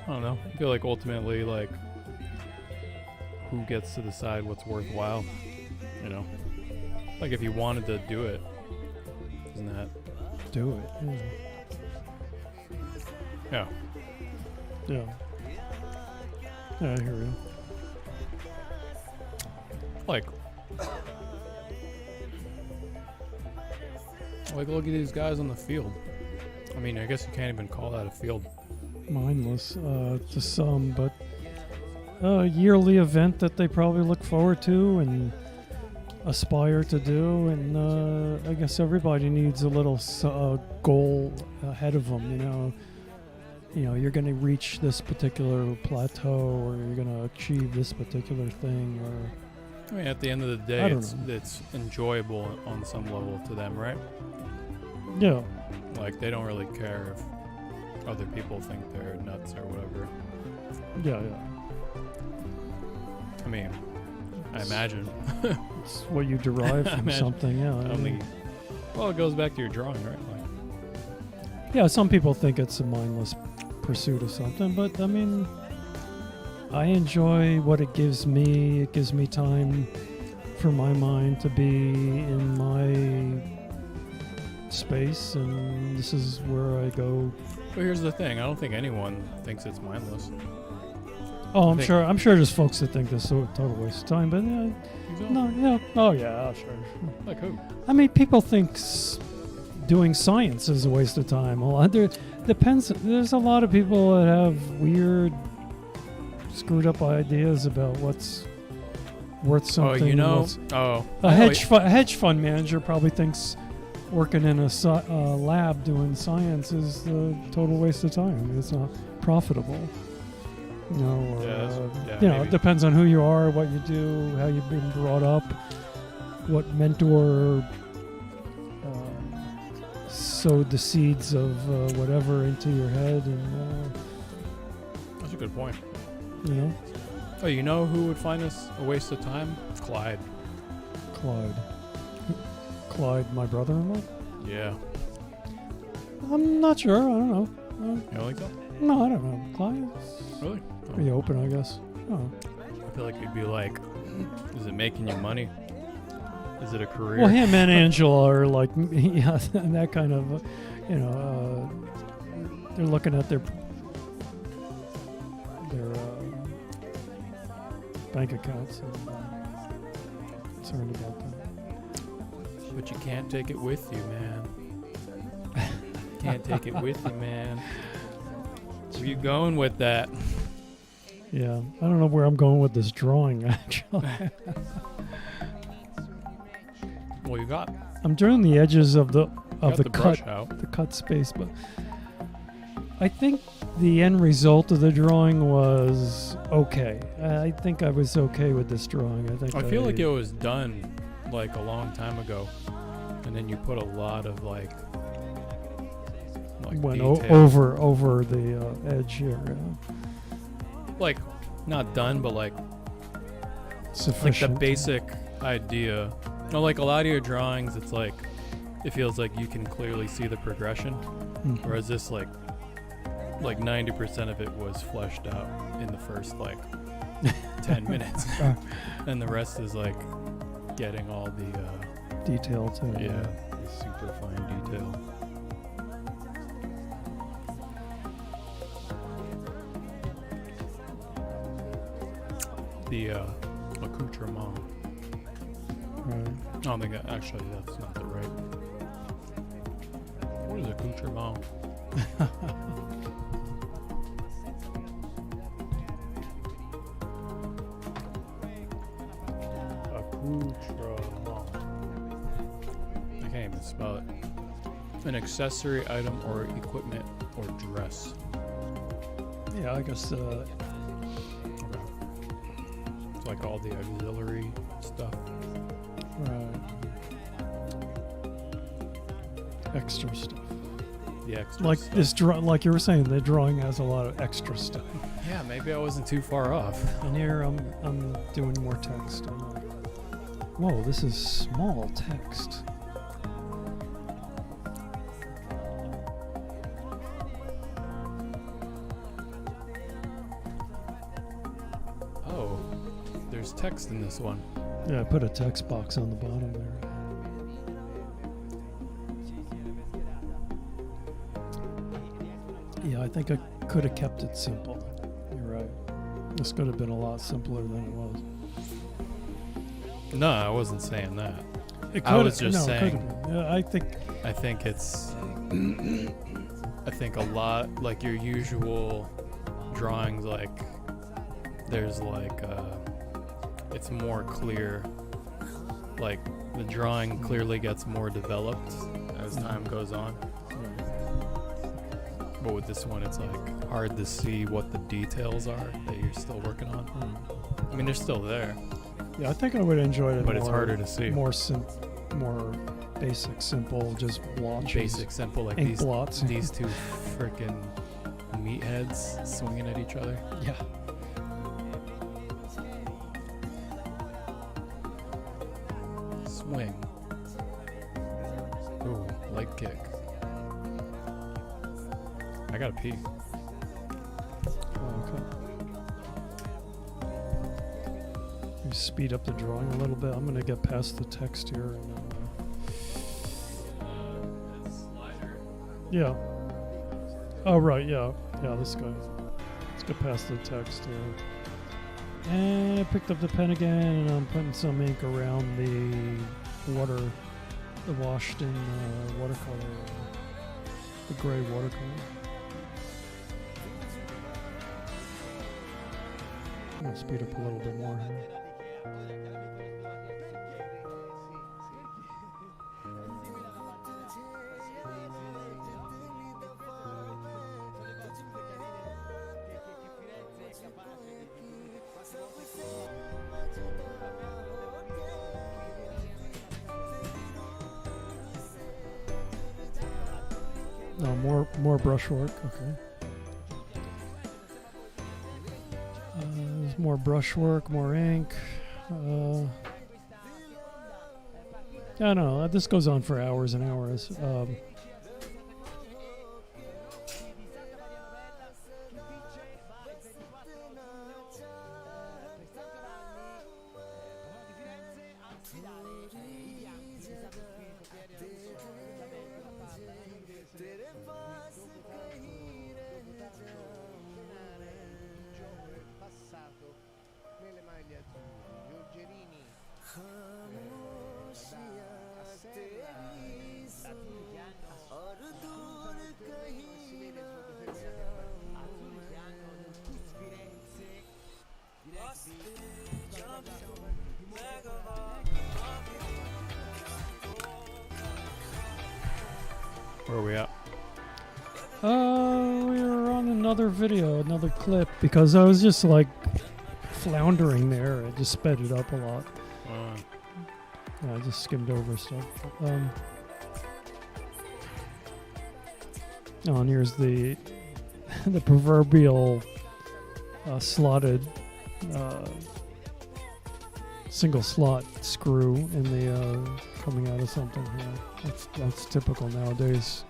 I don't know. I feel like ultimately, like, who gets to decide what's worthwhile? You know, like if you wanted to do it, isn't that? Do it. Yeah. Yeah. Yeah, I hear you. Like, look at these guys on the field. I mean, I guess you can't even call that a field. Mindless to some, but a yearly event that they probably look forward to and aspire to do, and I guess everybody needs a little goal ahead of them. You know, you're going to reach this particular plateau, or you're going to achieve this particular thing, or I mean, at the end of the day, it's enjoyable on some level to them, right? yeah. Like, they don't really care if other people think they're nuts or whatever. Yeah. I mean, I imagine. It's what you derive I from imagine. something. Yeah. I Only, mean, well, it goes back to your drawing, right? Like, yeah. Some people think it's a mindless pursuit of something, but I mean, I enjoy what it gives me. It gives me time for my mind to be in my space, and this is where I go. but here's the thing: I don't think anyone thinks it's mindless. Oh, I I'm think- sure. I'm sure there's folks that think this is a total waste of time, but no, yeah. Oh, yeah, sure. Like who? I mean, people think doing science is a waste of time. A lot there depends. There's a lot of people that have weird, screwed up ideas about what's worth something. Oh, you know. what's- Oh, a I know hedge fund manager probably thinks working in a lab doing science is a total waste of time. It's not profitable. You know, or, Yeah, yeah, you know, maybe. it depends on who you are, what you do, how you've been brought up, what mentor sowed the seeds of whatever into your head, and That's a good point. you know, Oh, you know who would find this a waste of time? Clyde. Clyde, my brother-in-law. Yeah. I'm not sure. I don't know. You don't think so? No, I don't know. Clyde, Really? pretty open, I guess. Oh. I feel like it'd be like, is it making you money? Is it a career? Well, him and Angela are like, yeah, that kind of, you know, they're looking at their bank accounts and concerned about that. But you can't take it with you, man. Can't take it with you, man. Where you going with that? Yeah, I don't know where I'm going with this drawing, actually. Well, you got I'm doing the edges of the brush cut, out. the cut space, but I think the end result of the drawing was okay. I think I was okay with this drawing. I feel like it was done like a long time ago, and then you put a lot of like went detail. over the edge here. Like not done, but like Sufficient. the basic idea. You know, like a lot of your drawings, it's like it feels like you can clearly see the progression, Mhm. whereas this like 90% of it was fleshed out in the first like 10 minutes, and the rest is like getting all the detail to it. yeah, the super fine detail. The accoutrement. Right. I don't think actually that's not the right. What is accoutrement? Accoutrement. I can't even spell it. An accessory item or equipment or dress. Yeah, I guess It's like all the auxiliary stuff. right. Extra stuff. The extra Like stuff. this like you were saying, the drawing has a lot of extra stuff. Yeah, maybe I wasn't too far off. And here I'm doing more text. I'm like, whoa, this is small text. Oh, there's text in this one. Yeah, I put a text box on the bottom there. Yeah, I think I could have kept it simple. You're right. This could have been a lot simpler than it was. No, I wasn't saying that. It I was could've- just no, it saying- could've been. Yeah, I think I think it's. I think a lot like your usual drawings, like there's like it's more clear. Like the drawing clearly gets more developed as time goes on. But with this one, it's like hard to see what the details are that you're still working on. I mean, they're still there, yeah, I think I would enjoy it. but it's more- harder to see. more basic, simple, just blotches. Basic, simple, like ink these blots. these two freaking meatheads swinging at each other. Yeah. Light kick. I gotta pee. Oh, okay. Let me speed up the drawing a little bit. I'm going to get past the text here. And, yeah. Oh, right, yeah. Yeah, this guy. Let's get past the text here. And I picked up the pen again, and I'm putting some ink around the water, the washed in watercolor, the gray watercolor. I'm going to speed up a little bit more here. No, more brushwork. Okay. There's more brushwork, more ink. I don't know. This goes on for hours and hours. Where are we at? We were on another video, another clip, because I was just like floundering there. I just sped it up a lot. I just skimmed over stuff. Oh, and here's the proverbial slotted single slot screw in the coming out of something here. That's typical nowadays.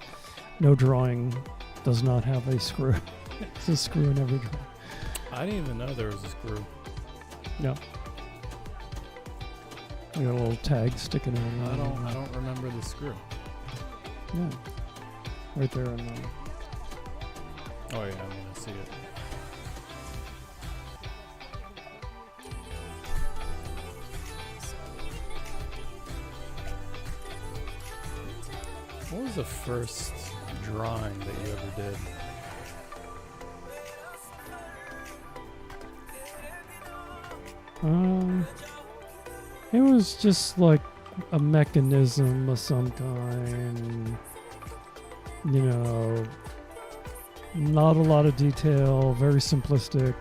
No drawing does not have a screw. It's a screw in every drawing. I didn't even know there was a screw. Yeah. We got a little tag sticking in. I don't remember the screw. Yeah. Right there. In Oh yeah, I see it. What was the first drawing that you ever did? It was just like a mechanism of some kind. You know, not a lot of detail, very simplistic.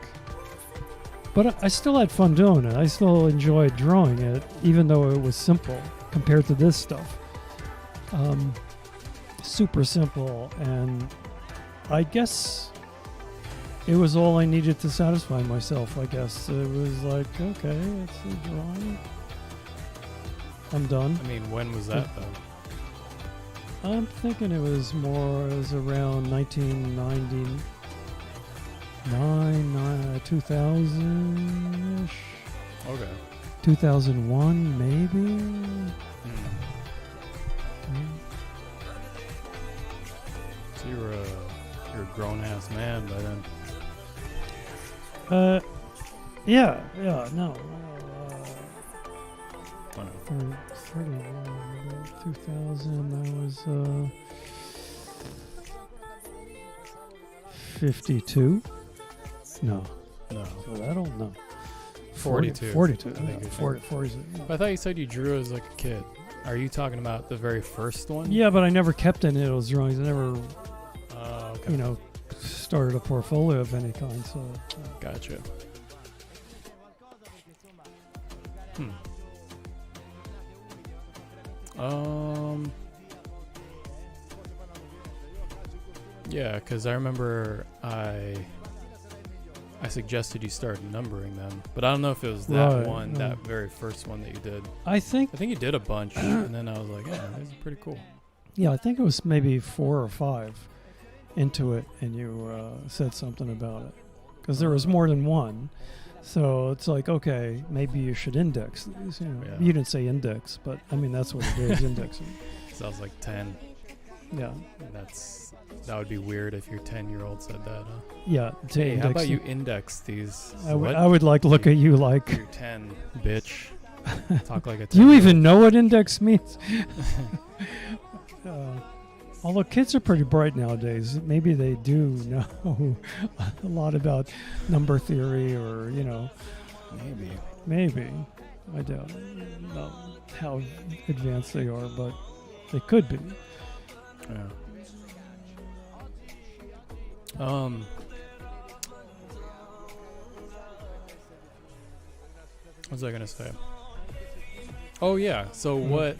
But I still had fun doing it. I still enjoyed drawing it, even though it was simple compared to this stuff. Super simple, and I guess it was all I needed to satisfy myself. I guess it was like, okay, it's a drawing. I'm done. I mean, when was that though? I'm thinking it was around 1999, 2000-ish. Okay. 2001, maybe. So you're a grown ass man by then. Yeah, no. 2000, I was 52. No. No. So I don't know. 42. 42. I think Yeah, you 40, said. 40. But I thought you said you drew as like a kid. Are you talking about the very first one? Yeah, but I never kept any of those drawings. I never, Okay. started a portfolio of any kind. So. Gotcha. Yeah, because I remember I suggested you start numbering them, but I don't know if it was that one, that very first one that you did. I think you did a bunch, and then I was like, yeah, this is pretty cool. Yeah, I think it was maybe 4 or 5 into it, and you said something about it because there was more than one. So it's like, okay, maybe you should index these. You know, Yeah. you didn't say index, but I mean that's what it is, indexing. Sounds like 10. Yeah, That would be weird if your 10-year-old said that. yeah. To Hey, how about index you it. index these? I would like look at you like. You're 10, bitch. Talk like a 10. Do you even know what index means? Although kids are pretty bright nowadays, maybe they do know a lot about number theory, or maybe. I doubt not how advanced they are, but they could be. Yeah. What was I gonna say? Oh yeah. So what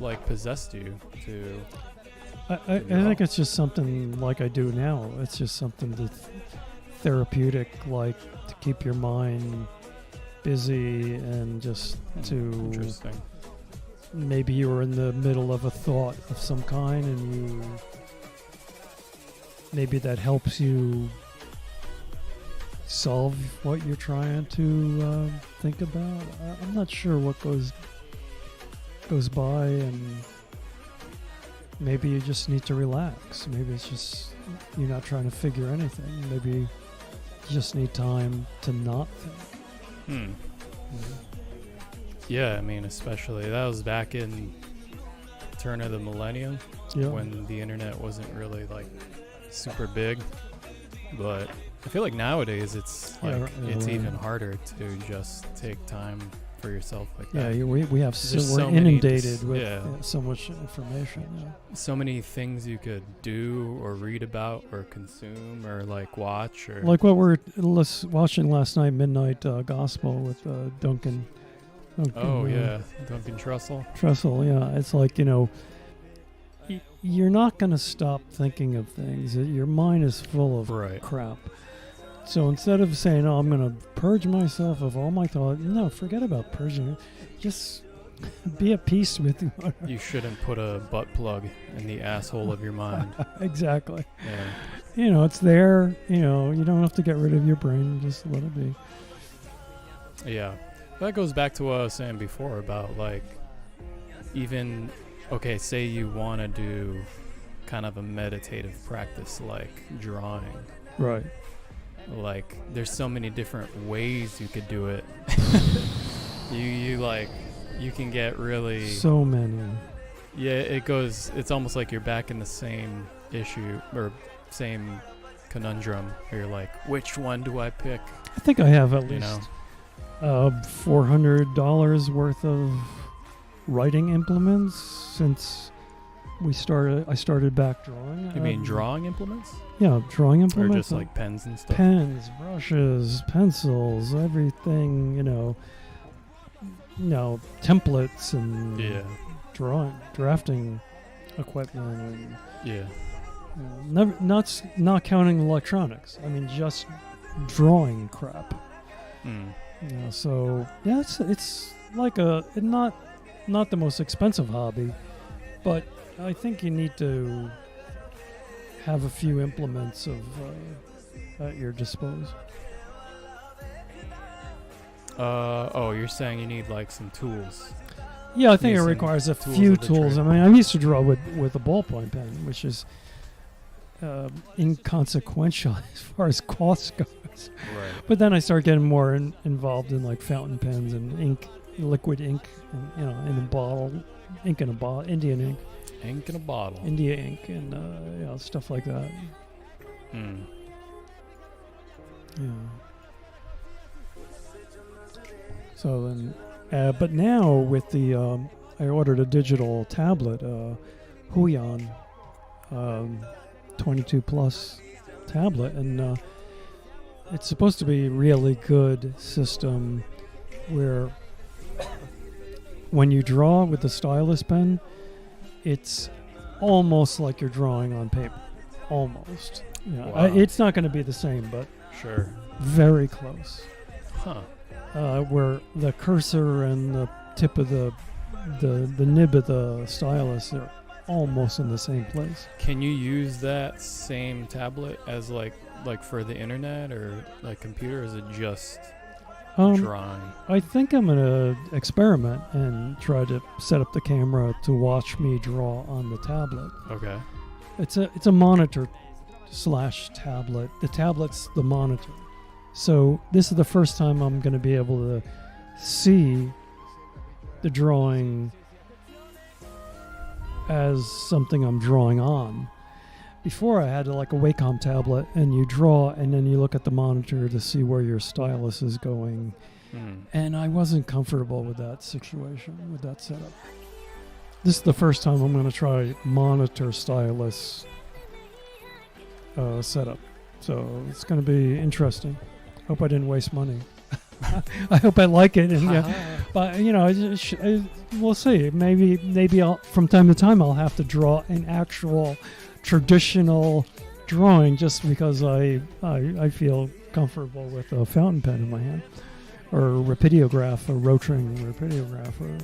like possessed you to? I think it's just something like I do now. It's just something that's therapeutic, like to keep your mind busy and just to Interesting. maybe you were in the middle of a thought of some kind and maybe that helps you solve what you're trying to think about. I'm not sure what goes by, and maybe you just need to relax. Maybe it's just you're not trying to figure anything. Maybe you just need time to not think. Yeah, I mean, especially that was back in turn of the millennium Yeah. when the internet wasn't really like super big. But I feel like nowadays it's like it's right. even harder to just take time for yourself like Yeah, that. we have There's we're so many inundated with yeah. so much information. Yeah. So many things you could do or read about or consume or like watch or Like what we're watching last night, Midnight Gospel with Duncan. oh yeah, Duncan Trussell. Trussell. Yeah, it's like you're not going to stop thinking of things. Your mind is full of Right. crap. So instead of saying, "Oh, I'm going to purge myself of all my thoughts," no, forget about purging. Just be at peace with you. You shouldn't put a butt plug in the asshole of your mind. Exactly. Yeah. It's there. You don't have to get rid of your brain. Just let it be. Yeah. That goes back to what I was saying before about like even okay, say you want to do kind of a meditative practice like drawing. Right. Like there's so many different ways you could do it. you can get really So many. yeah, it's almost like you're back in the same issue or same conundrum where you're like, which one do I pick? I think I have at You least know? $400 worth of writing implements since I started back drawing. You mean drawing implements? Yeah, drawing Or implements. just like pens and stuff? Pens, brushes, pencils, everything, templates and Yeah. drafting equipment, and Yeah. not counting electronics. I mean, just drawing crap. So yeah, it's like not the most expensive hobby, but I think you need to have a few implements at your disposal. You're saying you need like some tools. Yeah, I think it Using requires a tools few of the tools. trade. I mean, I used to draw with a ballpoint pen, which is inconsequential as far as cost goes. Right. But then I started getting more involved in like fountain pens and ink, liquid ink, and in a bottle, ink in a bottle, Indian ink, Ink in a bottle. India ink, and stuff like that. Yeah. So then, but now with the, I ordered a digital tablet, Huion 22 Plus tablet, and it's supposed to be a really good system where when you draw with the stylus pen, it's almost like you're drawing on paper. Almost. Yeah. Wow. It's not going to be the same, but Sure. very close. Huh. Where the cursor and the tip of the nib of the stylus are almost in the same place. Can you use that same tablet as like for the internet or like computer? Or is it just drawing? I think I'm gonna experiment and try to set up the camera to watch me draw on the tablet. Okay. It's a monitor / tablet. The tablet's the monitor. So this is the first time I'm going to be able to see the drawing as something I'm drawing on. Before I had like a Wacom tablet, and you draw and then you look at the monitor to see where your stylus is going. And I wasn't comfortable with that situation, with that setup. This is the first time I'm going to try monitor stylus setup. So it's going to be interesting. Hope I didn't waste money. I hope I like it, and but we'll see. Maybe I'll, from time to time, I'll have to draw an actual traditional drawing just because I feel comfortable with a fountain pen in my hand, or a rapidograph, a rotring rapidograph, or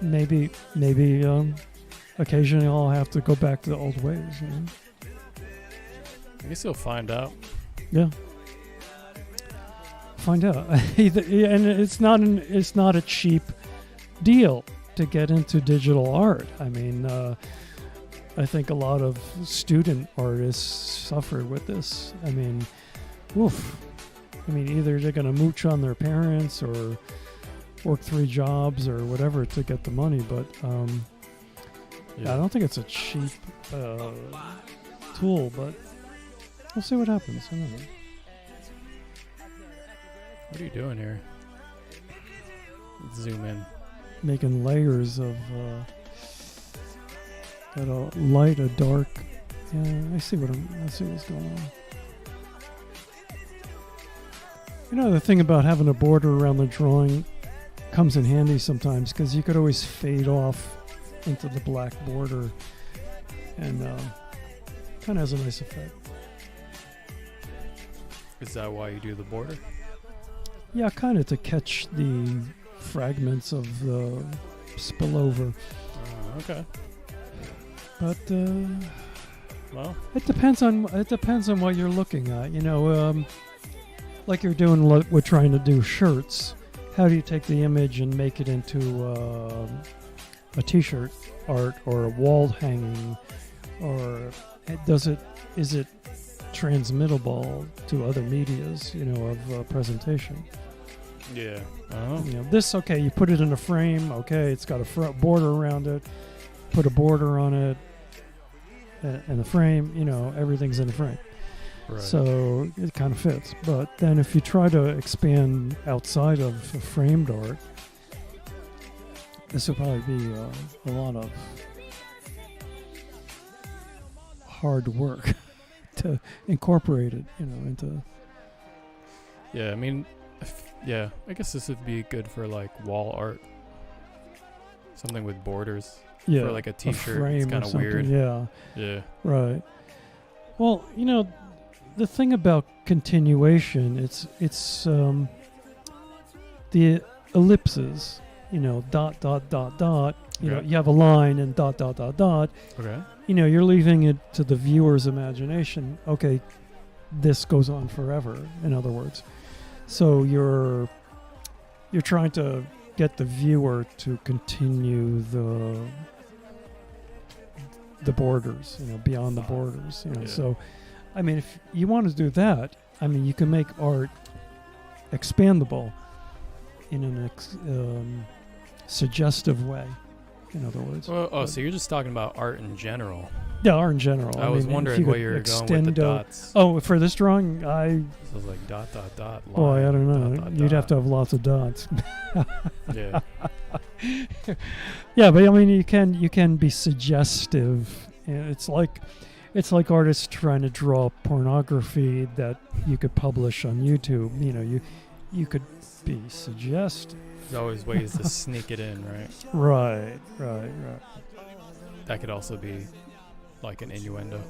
maybe occasionally I'll have to go back to the old ways. You know? I guess you'll find out. Yeah. Find out. And it's not a cheap deal to get into digital art. I mean, I think a lot of student artists suffer with this. I mean, oof. I mean, either they're going to mooch on their parents or work 3 jobs or whatever to get the money. But I don't think it's a cheap tool, but we'll see what happens. I don't know. What are you doing here? Let's zoom in. Making layers of got a light, a dark. Yeah, I see what's going on. You know, the thing about having a border around the drawing comes in handy sometimes, because you could always fade off into the black border, and kind of has a nice effect. Is that why you do the border? Yeah, kind of to catch the fragments of the spillover. Okay. But well, it depends on what you're looking at. You know, like you're doing what we're trying to do shirts. How do you take the image and make it into a T-shirt art or a wall hanging, or is it transmittable to other medias? You know, of presentation. Yeah. You know, this, okay, you put it in a frame, okay, it's got a border around it, put a border on it, and the frame, you know, everything's in the frame. Right. So it kind of fits. But then if you try to expand outside of framed art, this will probably be a lot of hard work to incorporate it, you know, into... Yeah, I mean... I guess this would be good for like wall art. Something with borders. Yeah, for like a T-shirt. It's kind of weird. Yeah. Yeah. Right. Well, you know, the thing about continuation, it's the ellipses. You know, dot dot dot dot. You know, you have a line and dot dot dot dot. Okay. You know, you're leaving it to the viewer's imagination. Okay, this goes on forever. In other words. So you're trying to get the viewer to continue the borders, you know, beyond the borders, you know. Yeah. So, I mean, if you want to do that, I mean, you can make art expandable in an suggestive way. In other words. Well, so you're just talking about art in general. Yeah, art in general. I was wondering where you were going with the dots. Oh, for this drawing, So it's like dot, dot, dot. Line, boy, I don't know. Dot, dot, You'd dot. have to have lots of dots. Yeah. Yeah, but I mean, you can be suggestive. It's like artists trying to draw pornography that you could publish on YouTube. You know, you could be suggestive. There's always ways to sneak it in, right? Right. That could also be like an innuendo.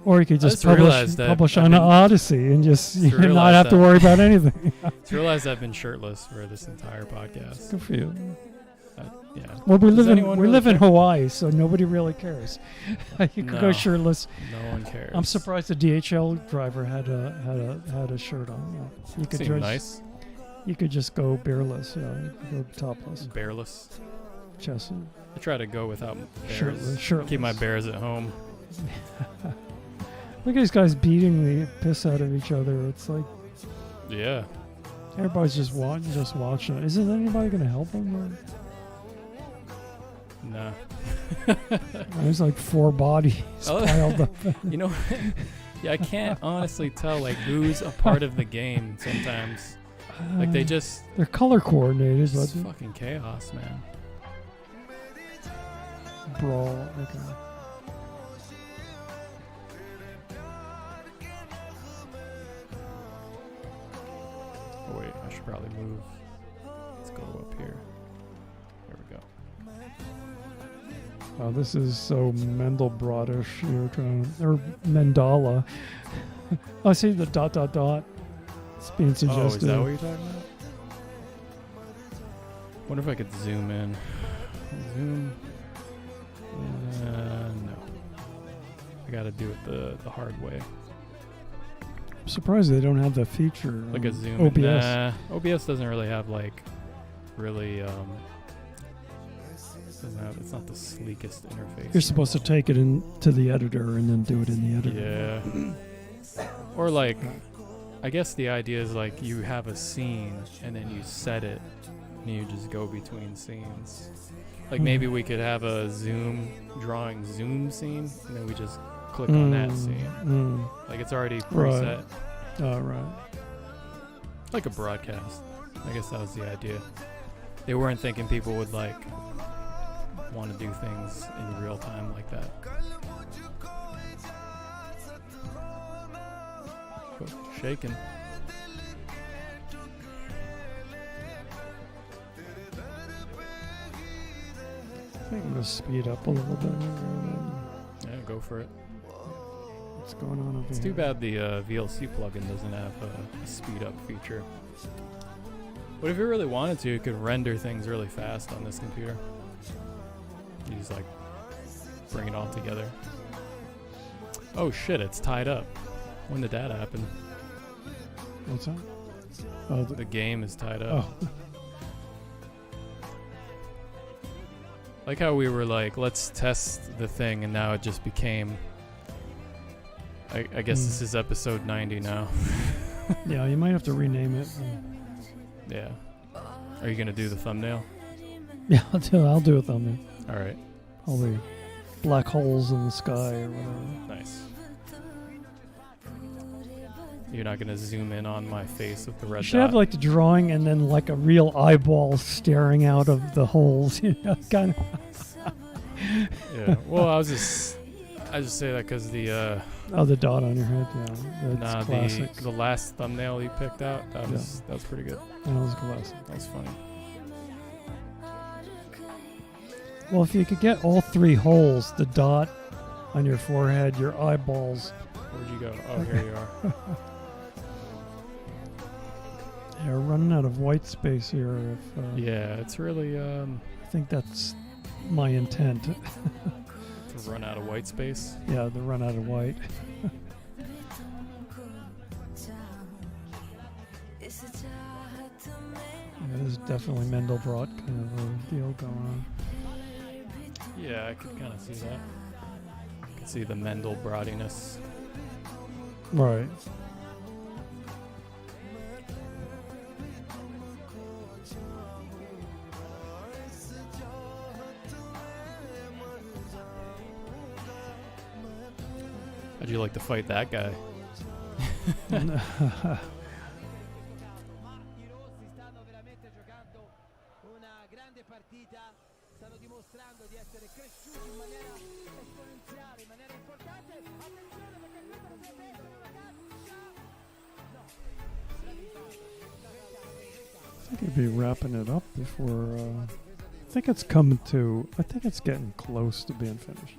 Or you could just just realized publish that on I've been- Odyssey and just Just not realized have to that. worry about anything. Just realized I've been shirtless for this entire podcast. Good for you. Yeah. Well, we Does live in anyone we really live in care? Hawaii, so nobody really cares. You could No. go shirtless. No one cares. I'm surprised the DHL driver had a shirt on. Yeah. You could Seemed just nice. you could just go beerless. You could go topless, Bearless. chest. I try to go without bears. Shirtless. Keep my bears at home. Look at these guys beating the piss out of each other. It's like Yeah. everybody's just watching it. Isn't anybody going to help them? Nah. There's like 4 bodies Oh. piled up. You know, yeah, I can't honestly tell like who's a part of the game sometimes. Like they just they're color coordinated, it's but fucking chaos, man. brawl. Okay. Oh wait, I should probably move. Let's go up here. There we go. Oh, this is so Mendelbrot-ish. You're trying, or Mandala. I see the ... It's being Oh, is suggested. that what you're talking about? Wonder if I could zoom in. Zoom. No. I gotta do it the hard way. I'm surprised they don't have the feature. Like on a zoom. OBS. Nah, OBS doesn't really have like really it's not the sleekest interface. You're supposed to take it into the editor and then do it in the editor. Yeah. Or like, I guess the idea is like you have a scene and then you set it and you just go between scenes. Like maybe we could have a drawing zoom scene and then we just click on that scene. Like it's already preset. Oh, right. Like a broadcast. I guess that was the idea. They weren't thinking people would like want to do things in real time like that. Oh, shaking. I think I'm going to speed up a little bit. Yeah, go for it. What's going on over It's here? too bad the VLC plugin doesn't have a speed up feature. But if you really wanted to, you could render things really fast on this computer. You just like bring it all together. Oh shit, it's tied up. When did that happen? What's that? Oh, The game is tied up. oh. Like how we were like, let's test the thing, and now it just became. I guess this is episode 90 now. Yeah, you might have to rename it. Yeah. Are you gonna do the thumbnail? Yeah, I'll do a thumbnail. All right. Probably black holes in the sky or whatever. Nice. You're not gonna zoom in on my face with the red You should dot. have like the drawing and then like a real eyeball staring out of the holes. You know, kind of. Yeah. Well, I just say that because the Oh, the dot on your head. Yeah, that's classic. the last thumbnail you picked out that Yeah. was pretty good. That was classic. That was funny. Well, if you could get all 3 holes, the dot on your forehead, your eyeballs. Where'd you go? Oh, here you are. Yeah, we're running out of white space here. If, Yeah, it's really I think that's my intent. to run out of white space. Yeah, the run out of white. Yeah, there's definitely Mendelbrot kind of a deal going on. Yeah, I could kind of see that. I could see the Mendelbrotiness. Right. How'd you like to fight that guy? I think I'd be wrapping it up before. I think it's coming to. I think it's getting close to being finished.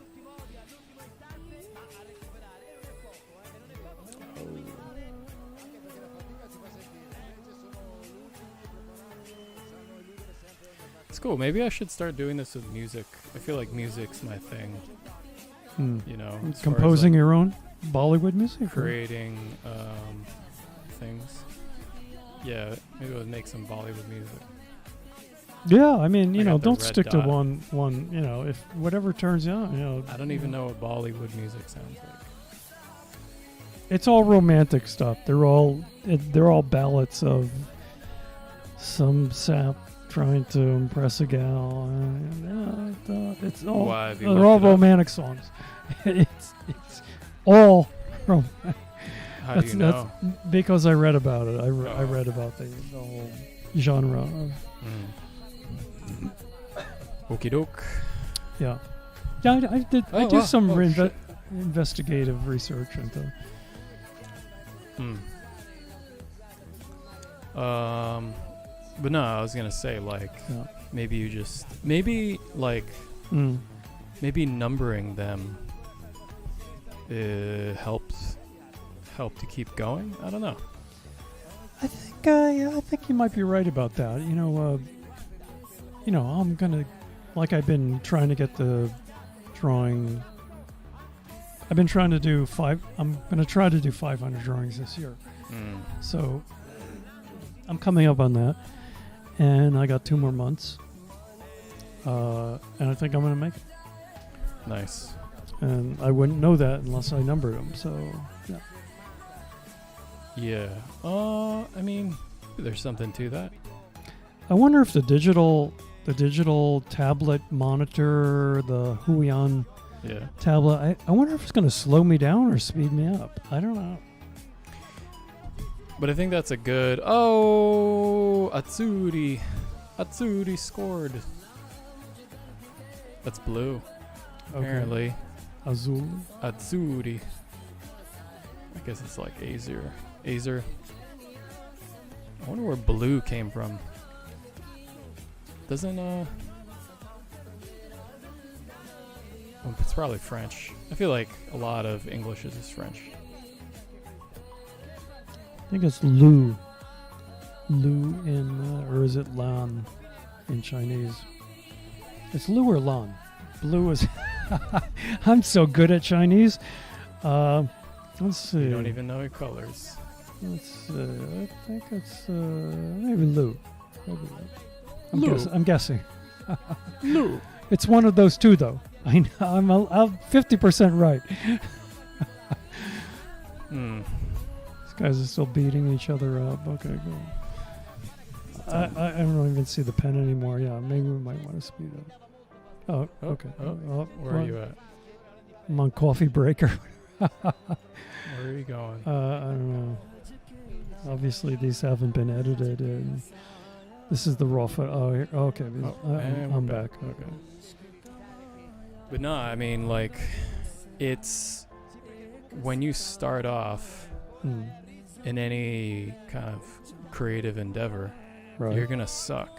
It's cool. Maybe I should start doing this with music. I feel like music's my thing. You know, as far as, Composing like, your own Bollywood music? or- creating things. Yeah, maybe I'll make some Bollywood music. Yeah, I mean, I got the don't red stick to dot. one, if whatever turns you on, I don't even know what Bollywood music sounds like. It's all romantic stuff. They're all ballads of some sap trying to impress a gal. It's all Why have you they're all looked it up? romantic songs. it's all romantic. How do you know? Because I read about it. I Oh. read about the whole genre of Okie doke. yeah. I did. I Oh, do wow. some Oh, shit. investigative research into. But no, I was gonna say, like, Yeah. maybe Mm. maybe numbering them help to keep going. I don't know. I think you might be right about that. I'm gonna, like, I've been trying to get the drawing. I've been trying to do I'm gonna try to do 500 drawings this year. So I'm coming up on that, and I got 2 more months, and I think I'm gonna make it. Nice. And I wouldn't know that unless I numbered them. So yeah. Yeah. I mean, there's something to that. I wonder if the digital tablet monitor, the Huion Yeah. tablet, I wonder if it's going to slow me down or speed me up. I don't know. But I think that's a good. Oh, Atsuri scored. That's blue. Apparently, Azul. Atsuri. I guess it's like Azer. I wonder where blue came from. Doesn't it's probably French. I feel like a lot of English is French. I think it's Lu. Lu or is it Lan in Chinese? It's Lu or Lan. Blue is. I'm so good at Chinese. Let's see. You don't even know your colors. Let's see. I think it's maybe Lu. Maybe Lu. Lu. I'm guessing. Blue. It's one of those two, though. I know. I'm 50% right. Hmm. These guys are still beating each other up. Okay, good. I don't even see the pen anymore. Yeah, maybe we might want to speed up. Oh, okay. Where are you at? I'm on coffee breaker. Where are you going? I don't know. Obviously, these haven't been edited, and this is the raw footage. Oh, here. Okay. And I'm we're back. Okay. But no, I mean, like, it's when you start off in any kind of creative endeavor, Right. you're gonna suck.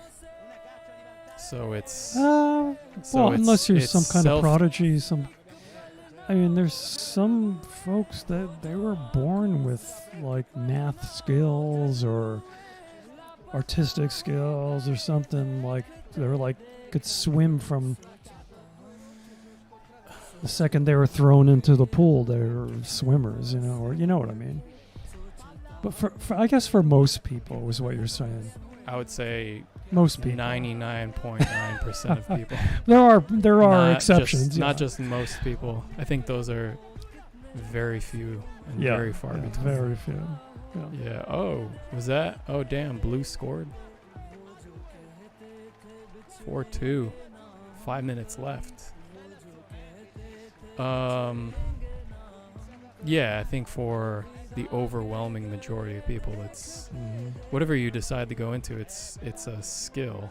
So it's unless you're it's some kind of prodigy, I mean, there's some folks that they were born with like math skills or artistic skills or something, like they're like could swim from the second they were thrown into the pool. They're swimmers, or you know what I mean. But for I guess for most people is what you're saying. I would say Most people. 99.9% of people. There are Not exceptions. Not just most people. I think those are very few and very far between. Very few. Yeah. Oh, was that? Oh, damn. Blue scored. 4-2. 5 minutes left. Yeah, I think for the overwhelming majority of people, it's whatever you decide to go into, it's a skill.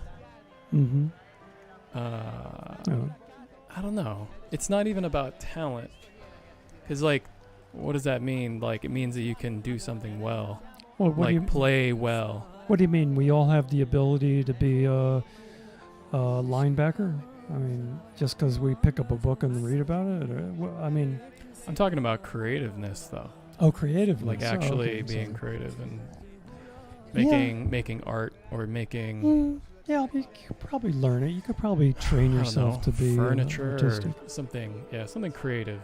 I don't know. It's not even about talent. Because, like, what does that mean? Like, it means that you can do something well. Well, Play well. What do you mean? We all have the ability to be a linebacker? I mean, just because we pick up a book and read about it? I mean... I'm talking about creativeness, though. Oh, creative. Like, actually being creative and making art or making Yeah, you could probably learn it. You could probably train I don't yourself know, to be furniture artistic. or something. Yeah, something creative.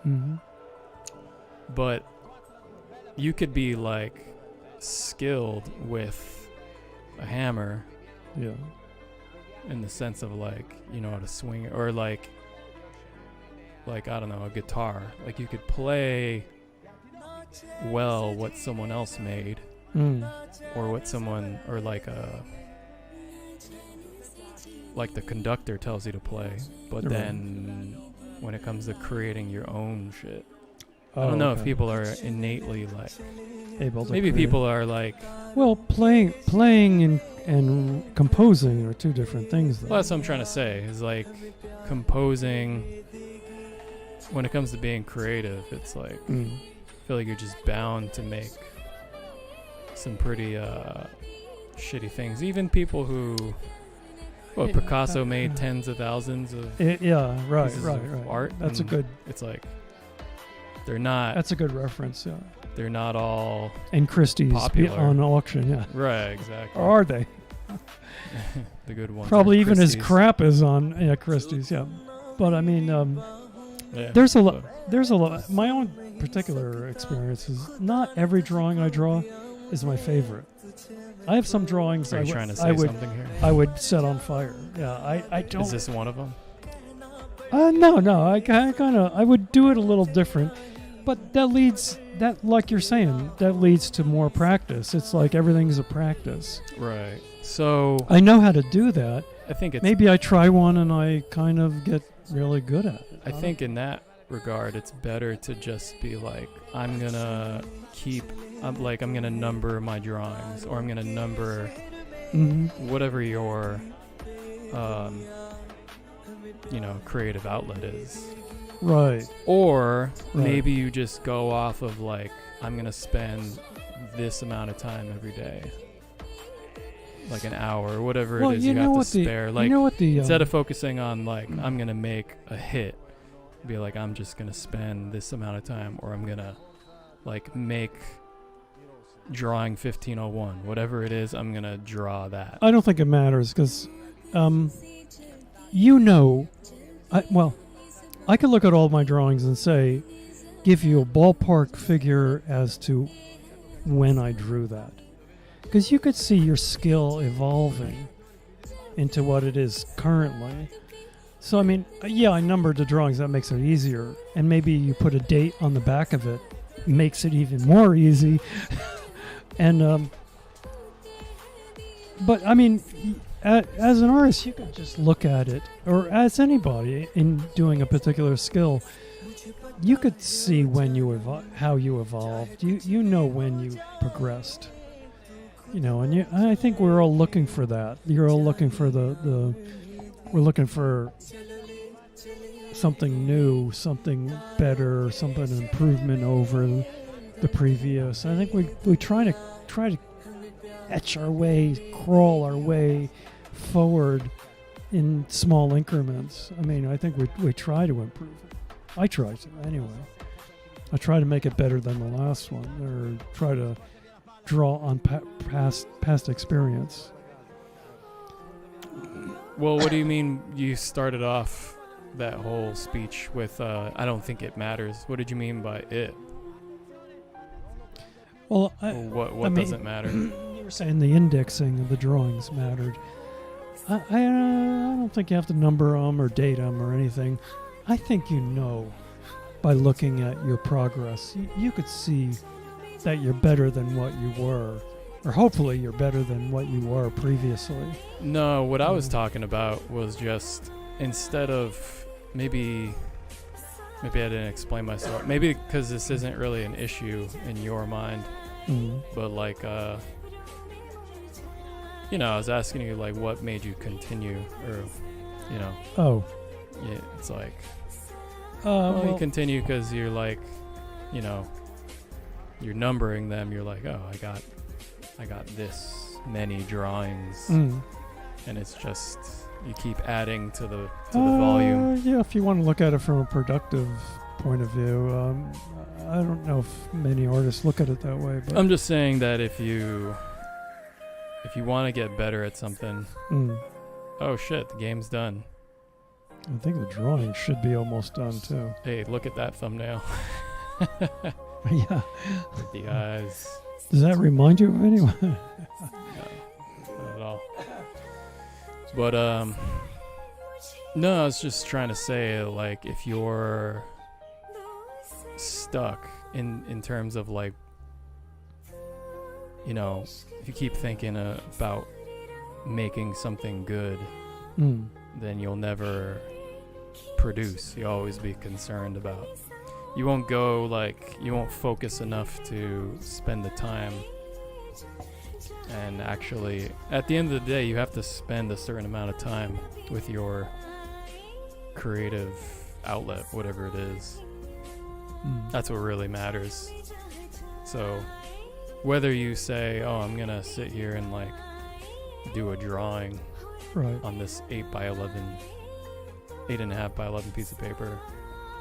Mm-hmm. But you could be like skilled with a hammer Yeah. in the sense of like you know how to swing it, or like I don't know, a guitar. Like you could play well what someone else made, or what someone, or like the conductor tells you to play. But Right. then when it comes to creating your own shit, Oh, I don't know if okay. people are innately like, Able to maybe create. people are like, Well, playing and composing are two different things, though. well, that's what I'm trying to say, is like composing, when it comes to being creative, it's like, I feel like you're just bound to make some pretty shitty things. Even people who, Yeah, Picasso made tens of thousands of Yeah, right, pieces right, of right. art. That's a and good. It's like they're not That's a good reference. Yeah. they're not all And Christie's Popular. on auction. Yeah. right. Exactly. Or are they? The good ones. Probably are even as Christie's. crap as on Christie's. Yeah. But I mean, Yeah, there's a lot. so- There's a lot. My own particular experience is not every drawing I draw is my favorite. I have some drawings Are you trying to say I would something here? I would set on fire. Yeah, I don't. Is this one of them? No. I would do it a little different, but that like you're saying, that leads to more practice. It's like everything's a practice. Right. So I know how to do that. I think it's. Maybe I try one and I kind of get really good at it. I think in that regard, it's better to just be like, I'm gonna number my drawings, or I'm gonna number whatever your, creative outlet is. Right. Or Right. maybe you just go off of like, I'm gonna spend this amount of time every day, like an hour, or whatever Well, it is you you know have to what the- spare. Like you know what the instead of focusing on like, I'm gonna make a hit, be like, I'm just gonna spend this amount of time, or I'm gonna like make drawing 1501, whatever it is, I'm gonna draw that. I don't think it matters because, I could look at all my drawings and say, give you a ballpark figure as to when I drew that. Because you could see your skill evolving into what it is currently. So, I mean, yeah, I numbered the drawings. That makes it easier. And maybe you put a date on the back of it. Makes it even more easy. And, but, I mean, as an artist, you could just look at it, or as anybody in doing a particular skill, you could see when how you evolved. You know when you progressed. And I think we're all looking for that. You're all looking for we're looking for something new, something better, something improvement over the previous. I think we try to crawl our way forward in small increments. I mean, I think we try to improve it. I try to, anyway. I try to make it better than the last one, or try to draw on past experience. Well, what do you mean you started off that whole speech with, I don't think it matters? What did you mean by it? Well, Or what doesn't matter? You were saying the indexing of the drawings mattered. I don't think you have to number them or date them or anything. I think by looking at your progress, you could see that you're better than what you were. Or hopefully you're better than what you were previously. No, what I was talking about was just, instead of maybe I didn't explain myself. Maybe because this isn't really an issue in your mind, but like, I was asking you like, what made you continue, or, Oh. yeah, it's like, Well, you continue because you're like, you're numbering them. You're like, oh, I got this many drawings, and it's just, you keep adding to the volume. Yeah, if you want to look at it from a productive point of view, I don't know if many artists look at it that way. But I'm just saying that if you if you want to get better at something, oh shit, the game's done. I think the drawing should be almost done too. Hey, look at that thumbnail. Yeah. With the eyes. Does that remind you of anyone? No, not at all. But no, I was just trying to say, like, if you're stuck in terms of, like, you know, if you keep thinking about making something good, then you'll never produce. You'll always be concerned about. You won't go, like, you won't focus enough to spend the time. And actually, at the end of the day, you have to spend a certain amount of time with your creative outlet, whatever it is. That's what really matters. So, whether you say, oh, I'm going to sit here and, like, do a drawing on this 8.5 by 11 piece of paper,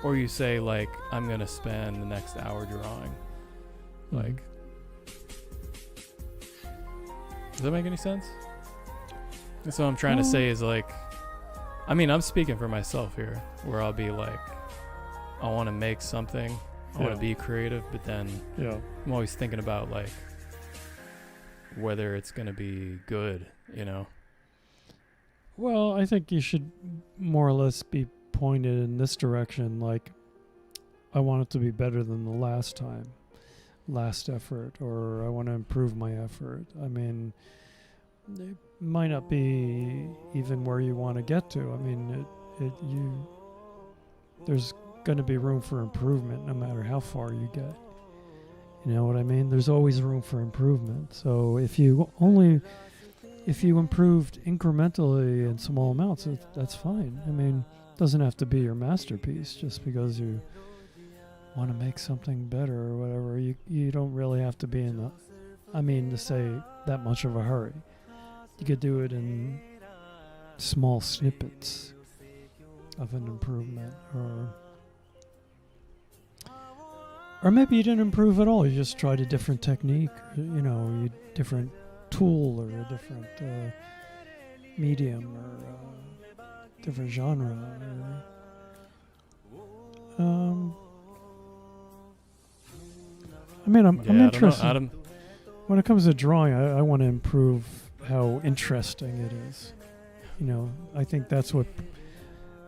or you say, like, I'm going to spend the next hour drawing. Like, does that make any sense? That's what I'm trying to say is, like, I mean, I'm speaking for myself here, where I'll be like, I want to make something, I want to be creative, but then I'm always thinking about, like, whether it's going to be good, you know? Well, I think you should more or less be pointed in this direction, like, I want it to be better than the last effort, or I want to improve my effort. I mean, it might not be even where you want to get to. I mean, there's going to be room for improvement no matter how far you get. You know what I mean? There's always room for improvement. So if you improved incrementally in small amounts, that's fine. I mean, it doesn't have to be your masterpiece just because you want to make something better or whatever. You don't really have to be to say that much of a hurry. You could do it in small snippets of an improvement, or maybe you didn't improve at all. You just tried a different technique, different tool, or a different medium, or different genre. I'm interested. When it comes to drawing, I want to improve how interesting it is. You know, I think that's what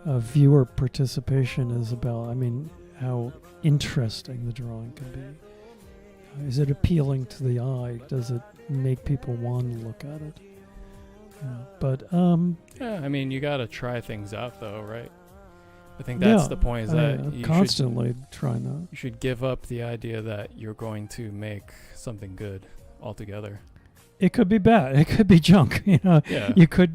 viewer participation is about. I mean, how interesting the drawing can be. Is it appealing to the eye? Does it make people want to look at it? Yeah, I mean, you got to try things out, though, right? I think that's the point, is that you constantly trying that. You should give up the idea that you're going to make something good altogether. It could be bad. It could be junk. You know, you could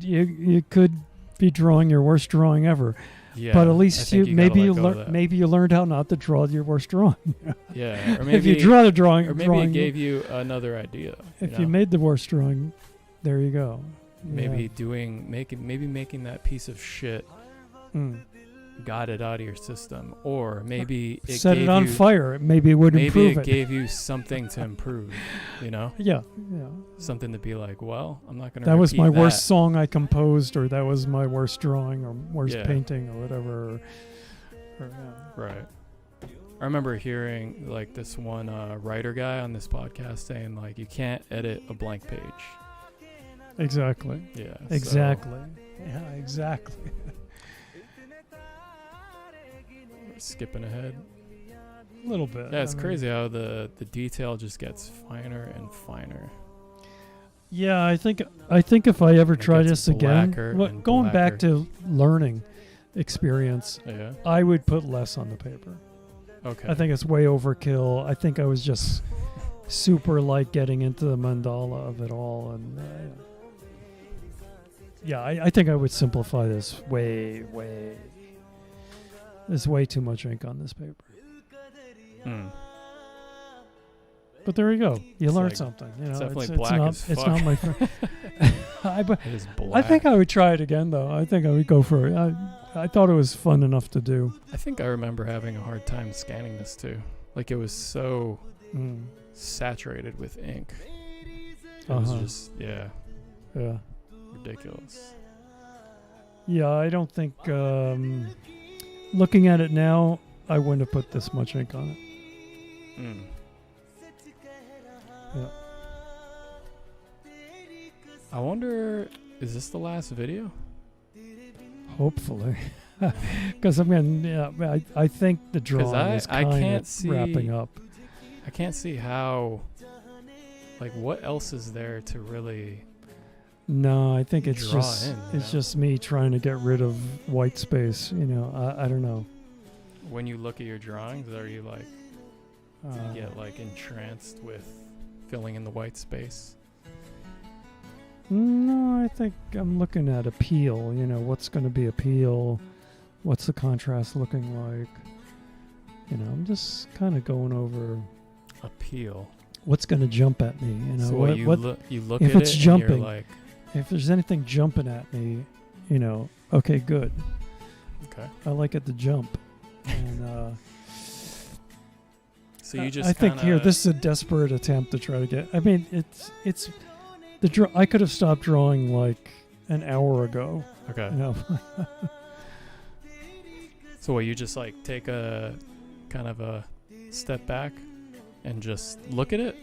be drawing your worst drawing ever. Yeah, but at least maybe you learned how not to draw your worst drawing. Yeah, or maybe if you draw the drawing, or maybe it gave you another idea. If you made the worst drawing, there you go. Maybe making that piece of shit got it out of your system, or maybe it set it on fire. Maybe it would improve it. Maybe it gave you something to improve. You know? Yeah. Something to be like, well, I'm not going to. That was my worst song I composed, or that was my worst drawing, or worst painting, or whatever. Right. I remember hearing, like, this one writer guy on this podcast saying, like, you can't edit a blank page. Exactly. Yeah. Exactly. Yeah. Exactly. Skipping ahead a little bit. Yeah, it's crazy how the detail just gets finer and finer. Yeah, I think if I ever try this again, going back to learning experience, I would put less on the paper. Okay. I think it's way overkill. I think I was just super getting into the mandala of it all, and I think I would simplify this way. There's way too much ink on this paper. But there you go. You learned something. You know, it's definitely black as fuck. It's not my friend. It is black. I think I would try it again, though. I think I would go for it. I thought it was fun enough to do. I think I remember having a hard time scanning this, too. Like, it was so saturated with ink. It was just, Yeah. Ridiculous. Yeah, I don't think, looking at it now, I wouldn't have put this much ink on it. Mm. Yeah. I wonder, is this the last video? Hopefully. Because I think the drawing is I kind can't of see, wrapping up. I can't see how, like, what else is there to really No, I think it's draw just in, it's just me trying to get rid of white space. I don't know. when you look at your drawings, are you like, do Uh, you get like entranced with filling in the white space? No, I think I'm looking at appeal. What's going to be appeal? What's the contrast looking like? I'm just kind of going over Appeal. what's going to jump at me. So you look if at it's it jumping, and you're like, if there's anything jumping at me, okay, good. okay. I like it to jump. And So you just I think kinda, here this is a desperate attempt to try to get. I mean, it's the I could have stopped drawing like an hour ago. Okay. So what, you just like take a kind of a step back and just look at it?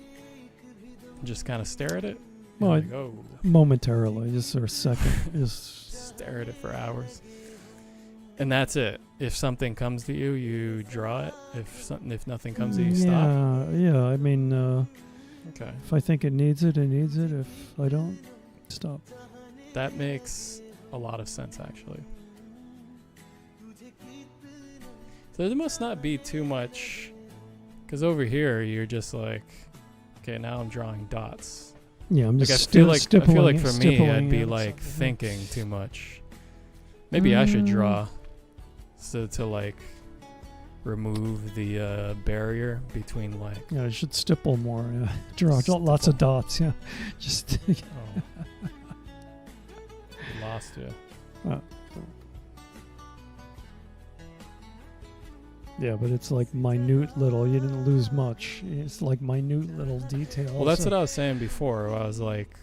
And just kind of stare at it? Well, like, oh, momentarily, just for a second, just stare at it for hours. And that's it. If something comes to you, you draw it. If nothing comes to you, stop. Yeah. I mean, Okay. if I think it needs it, it needs it. If I don't, stop. That makes a lot of sense, actually. So there must not be too much, because over here you're just like, okay, now I'm drawing dots. Yeah, I'm Like just I feel like for me, stippling I'd be it, like so- thinking too much. Maybe I should Mm. draw, so to like remove the barrier between like. Yeah, I should stipple more. Yeah. Draw lots of dots. Yeah, just. Oh. Lost you. Yeah, but it's like minute little. You didn't lose much. It's like minute little details. Well, that's what I was saying before. I was like,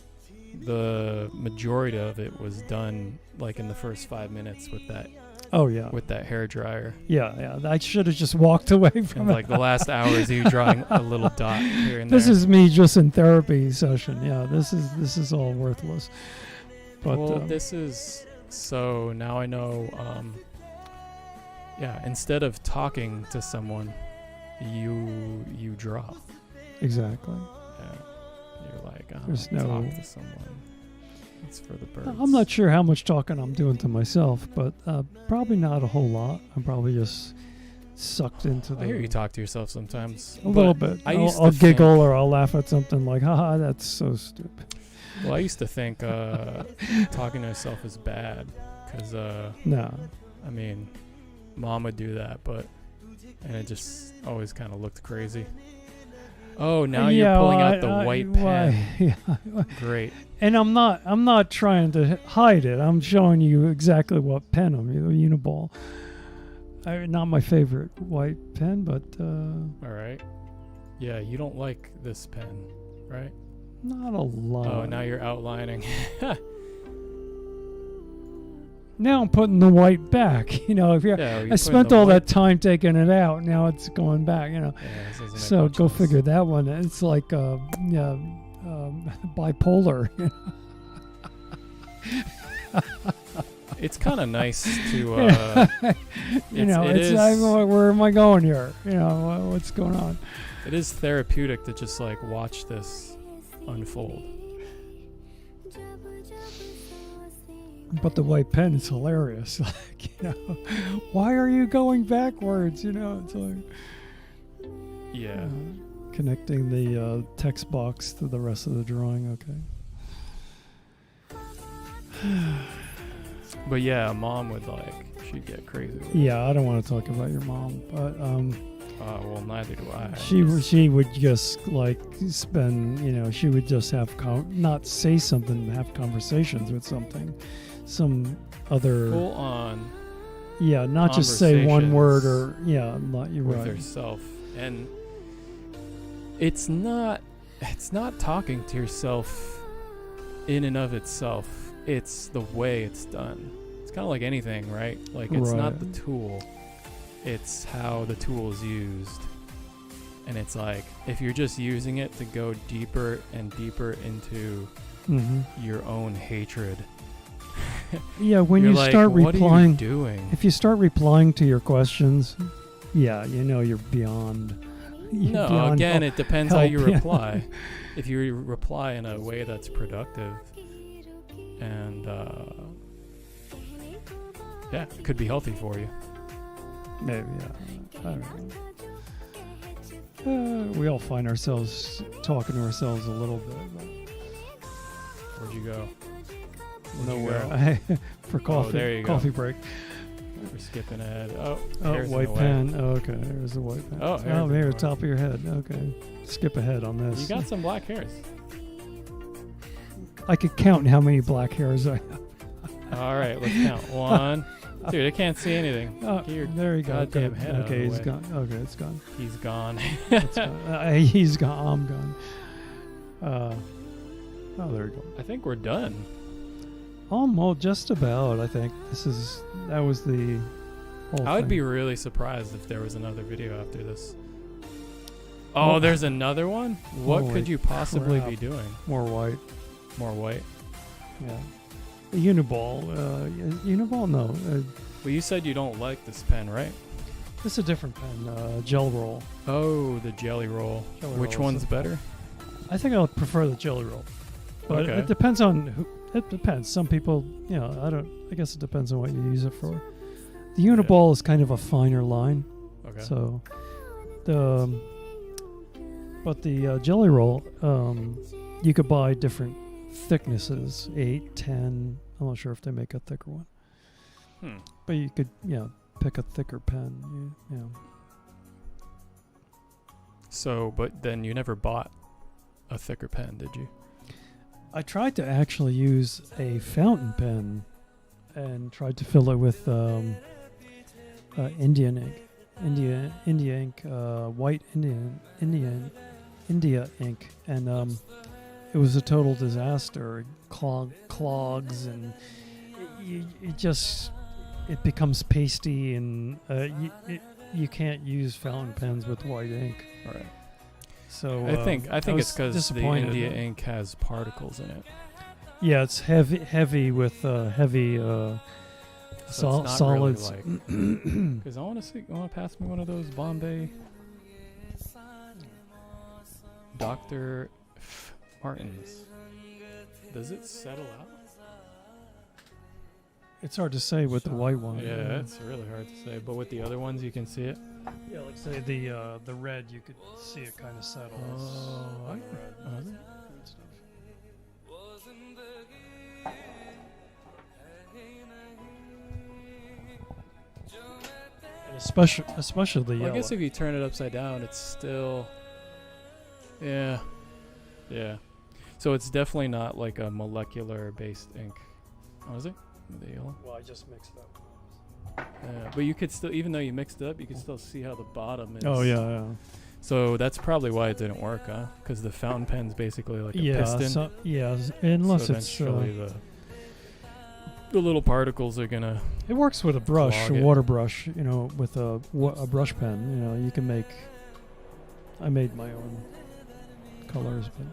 the majority of it was done like in the first 5 minutes with that. Oh yeah. With that hair dryer. Yeah. I should have just walked away from And it. like the last hours, you drawing a little dot here and This there. is me just in therapy session. Yeah, this is all worthless. But well, this is so now I know. Yeah, instead of talking to someone, you draw. exactly. Yeah, you're like, There's talk no- to someone. It's for the birds. I'm not sure how much talking I'm doing to myself, but probably not a whole lot. I'm probably just sucked into the. I hear you talk to yourself sometimes. A little bit. I used I'll to giggle think- or I'll laugh at something like, haha, that's so stupid. Well, I used to think talking to yourself is bad because, No. I mean, Mom would do that, and it just always kind of looked crazy. Oh, now you're pulling out the white pen. Yeah. Great. And I'm not trying to hide it. I'm showing you exactly what pen I'm using. Uniball. Not my favorite white pen, but All right. Yeah, you don't like this pen, right? not a lot. Oh, now you're outlining. Now I'm putting the white back. If you're, Yeah, I spent all that time taking it out. Now it's going back. Yeah, this doesn't make So much go sense. figure that one. It's like bipolar. It's kind of nice to. Where am I going here? What's going on? It is therapeutic to just like watch this unfold. But the white pen is hilarious. Why are you going backwards? It's like Yeah. connecting the text box to the rest of the drawing. Okay. But yeah, Mom would she'd get crazy. With it. Yeah, I don't want to talk about your mom, but Well, neither do I. she would just spend. She would just have not say something, have conversations with some other. Full on Yeah, not just say one word or Not you're with right. herself, and it's not talking to yourself in and of itself. It's the way it's done. It's kind of like anything, right? Like, it's not the tool. It's how the tool is used. And it's like, if you're just using it to go deeper and deeper into your own hatred. Yeah, when you're you like, start what replying, are you doing? if you start replying to your questions, yeah, you know you're beyond. No, again, it depends how you help, reply. If you reply in a way that's productive, and yeah, it could be healthy for you. Maybe, yeah. I don't know. We all find ourselves talking to ourselves a little bit. But Where'd you go? nowhere. For coffee. there you go. Coffee break. We're skipping ahead. Oh, white pen. Oh, okay, there's the white pen. Oh, here, top of your head. Okay. Skip ahead on this. You got some black hairs. I could count how many black hairs I have. All right, let's count. One. Dude, I can't see anything. Oh, Get your there you go. goddamn head out of Okay, the he's way. gone. Okay, it's gone. He's gone. It's gone. He's gone. I'm gone. Oh, there we go. I think we're done. Almost, just about. I think that was the whole I would thing. be really surprised if there was another video after this. Oh, there's another one? What Holy could you possibly crap. be doing? More white. More white? Yeah. The Uniball. Uniball? No. Well, you said you don't like this pen, right? This is a different pen. Gel roll. Oh, the jelly roll. Jelly Which roll is one's a- better? I think I would prefer the jelly roll. But Okay. it depends on who. It depends. Some people, I guess it depends on what you use it for. The Uniball is kind of a finer line. Okay. So, but the jelly roll, you could buy different thicknesses, 8, 10. I'm not sure if they make a thicker one. But you could, pick a thicker pen. So, but then you never bought a thicker pen, did you? I tried to actually use a fountain pen and tried to fill it with Indian ink. India ink, white India ink, and it was a total disaster. Clogs, and it becomes pasty, and you can't use fountain pens with white ink. All right. So I think it's because the India ink. ink has particles in it. Yeah, it's heavy with heavy So it's not solids. really because I want to pass me one of those Bombay Dr. Martens. Does it settle out? It's hard to say with the white one. Yeah, it's really hard to say. But with the other ones, you can see it. Yeah, like say the red, you could see it kind of settle. Oh, Red oh, and stuff. And especially the Well, yellow. I guess if you turn it upside down, it's still. Yeah. So it's definitely not like a molecular-based ink. Oh, is it? With the yellow? Well, I just mixed it up. But you could still, even though you mixed it up, you could still see how the bottom is. Oh yeah. So that's probably why it didn't work, huh? Because the fountain pen's basically like a Yeah, piston. unless so it's eventually the little particles are gonna. it works with a brush, clog a it. water brush. With a brush pen. You can make. I made my own colors, but.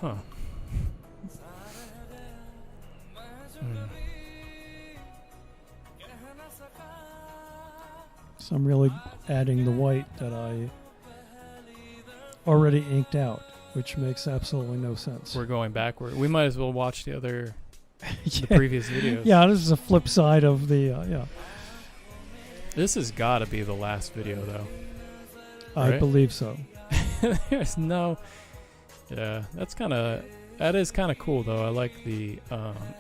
Huh. So I'm really adding the white that I already inked out, which makes absolutely no sense. We're going backward. We might as well watch the previous videos. Yeah, this is a flip side of the, This has got to be the last video, though. I Right? believe so. There's no. Yeah, that is kind of cool, though. I like the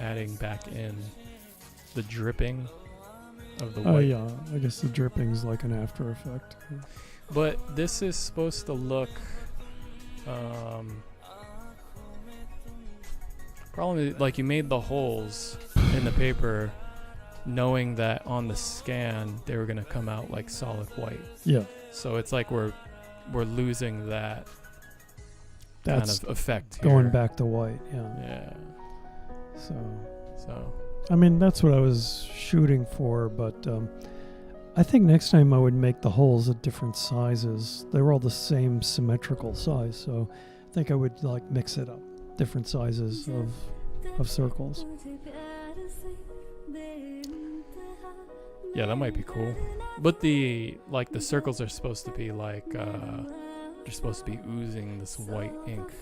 adding back in the dripping of the white. Oh, yeah, I guess the dripping's like an after effect. But this is supposed to look. Probably like you made the holes in the paper, knowing that on the scan they were gonna come out like solid white. Yeah. So it's like we're losing that That's kind of effect going here. back to white. Yeah. Yeah. So, So I mean, that's what I was shooting for, but I think next time I would make the holes at different sizes. They were all the same symmetrical size, so I think I would like mix it up, different sizes of circles. yeah, that might be cool. But the circles are supposed to be like they're supposed to be oozing this white ink.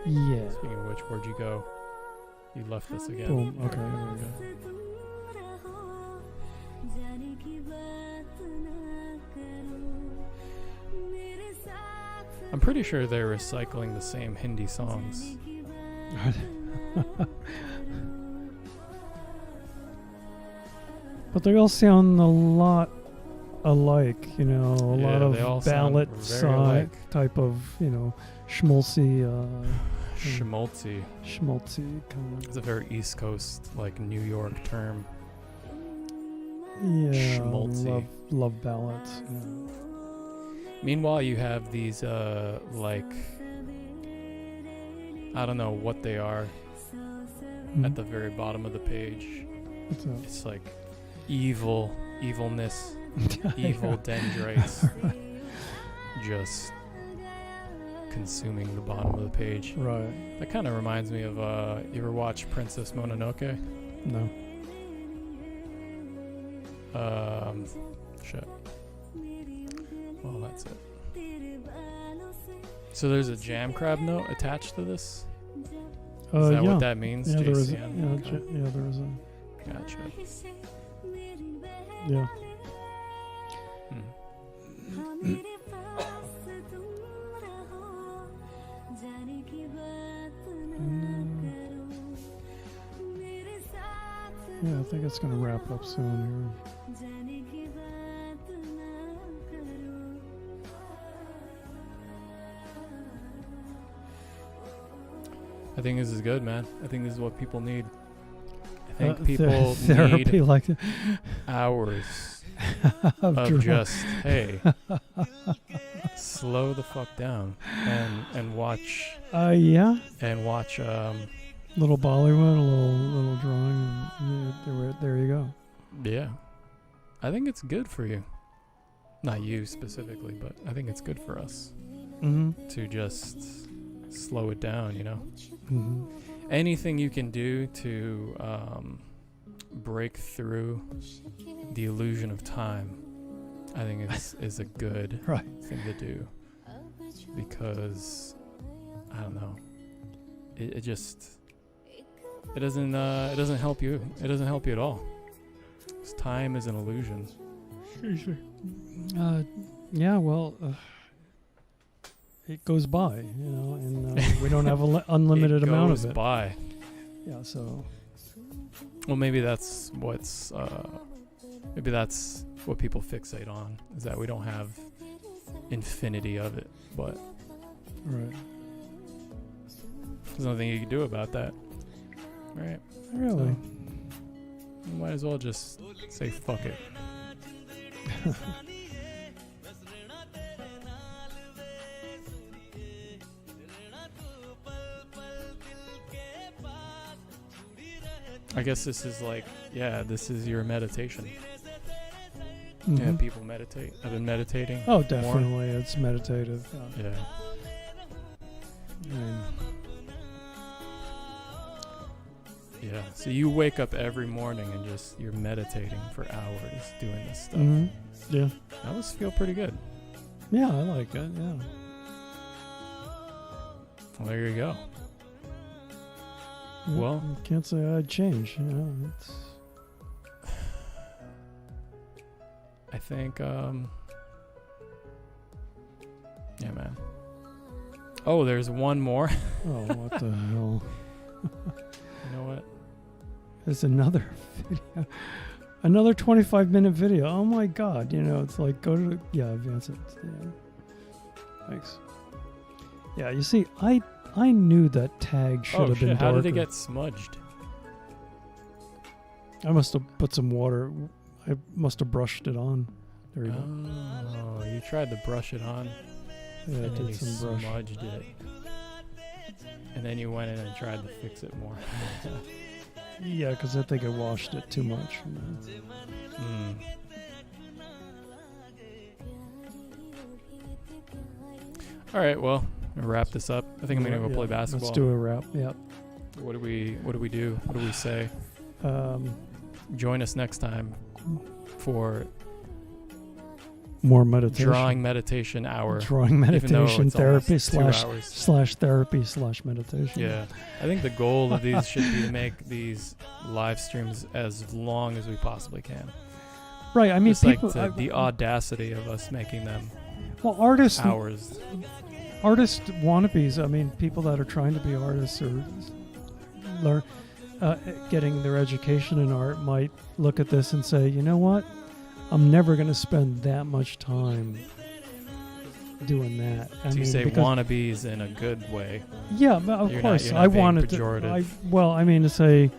Yeah. Speaking of which, where'd you go? You left us again. Boom. Okay. There we go. I'm pretty sure they're recycling the same Hindi songs. But they all sound a lot alike, a lot they all of sound ballad very side alike. type of, schmaltzy, Schmaltzy. schmaltzy kind of. It's a very East Coast, like New York term. Yeah, Schmaltzy. love ballads. Yeah. Meanwhile, you have these, I don't know what they are at the very bottom of the page. What's that? It's like evilness, evil dendrites just consuming the bottom of the page. Right. That kind of reminds me of, you ever watch Princess Mononoke? No. Shit. Well, that's it. So there's a jam crab note attached to this? Is that Yeah. what that means? Yeah, there is. JCN? Okay. There is a. Gotcha. Yeah. Hmm. Yeah, I think it's gonna wrap up soon I think this is good, man. I think this is what people need. I here. think people Therapy need like hours of of drama. just, hey, slow the fuck down and watch Yeah. Little Bollywood, a little drawing, and there you go. Yeah. I think it's good for you. Not you specifically, but I think it's good for us Mm-hmm. to just slow it down, Mm-hmm. Anything you can do to break through the illusion of time, I think is a good Right. thing to do. Because, I don't know, it doesn't help you. It doesn't help you at all. 'Cause time is an illusion. Yeah, well, it goes by, and we don't have an unlimited it amount goes of it. by. Yeah, so Well, maybe that's what people fixate on, is that we don't have infinity of it, but right. there's nothing you can do about that, right? Really? So, you might as well just say fuck it. I guess this is this is your meditation. Mhm. Yeah, people meditate. I've been meditating. Oh, more. definitely, it's meditative. Yeah. I mean, Yeah. So you wake up every morning and you're meditating for hours doing this stuff. mhm. Yeah. That must feel pretty good. Yeah, I like it. Yeah. Well, there you go. Yeah, Well- I can't say I'd change. It's I think, yeah, man. Oh, there's one more. oh, what the hell? You know what? There's another video, another 25-minute video. Oh my God! It's like advance it. Yeah. Thanks. Yeah, you see, I knew that tag should have been darker. How did it get smudged? I must have put some water. I must have brushed it on. There you go. Oh, you tried to brush it on. Yeah, and then did you some brush. smudged it. And then you went in and tried to fix it more. Yeah, because I think I washed it too much. Mm. All right, well, we'll wrap this up. I think I'm gonna go play basketball. Let's do a wrap. Yeah. What do we do? What do we say? Join us next time for More meditation. drawing meditation hour. Drawing even though meditation it's therapy almost 2 slash hours. slash therapy slash meditation. Yeah, I think the goal of these should be to make these live streams as long as we possibly can. Right. I mean, Just people. like the audacity of us making them well, artists hours. artist wannabes. I mean, people that are trying to be artists or learn, getting their education in art might look at this and say, you know what? I'm never going to spend that much time doing that. So you say wannabes in a good way. Yeah, but of You're course. not I being wanted pejorative. I mean to say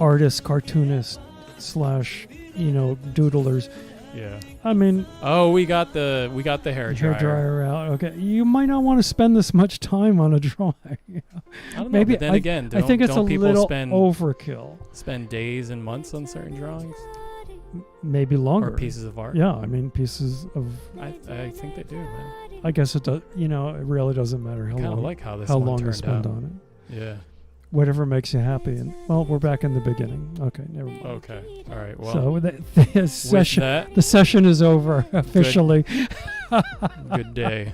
artist, cartoonist slash, doodlers. Yeah. I mean, Oh, we got the hair dryer. out. Okay, you might not want to spend this much time on a drawing. I don't know. Maybe But then again, I think it's a don't people little spend overkill. days and months on certain drawings Maybe longer. or pieces of art? Yeah, I mean pieces of. I think they do, man. I guess it does. It really doesn't matter how Kind of long. like how this how one long you turned spend out. on it. Yeah. Whatever makes you happy. And well, we're back in the beginning. Okay, never mind. Okay. All right. Well, So the with session that, the session is over officially. good day.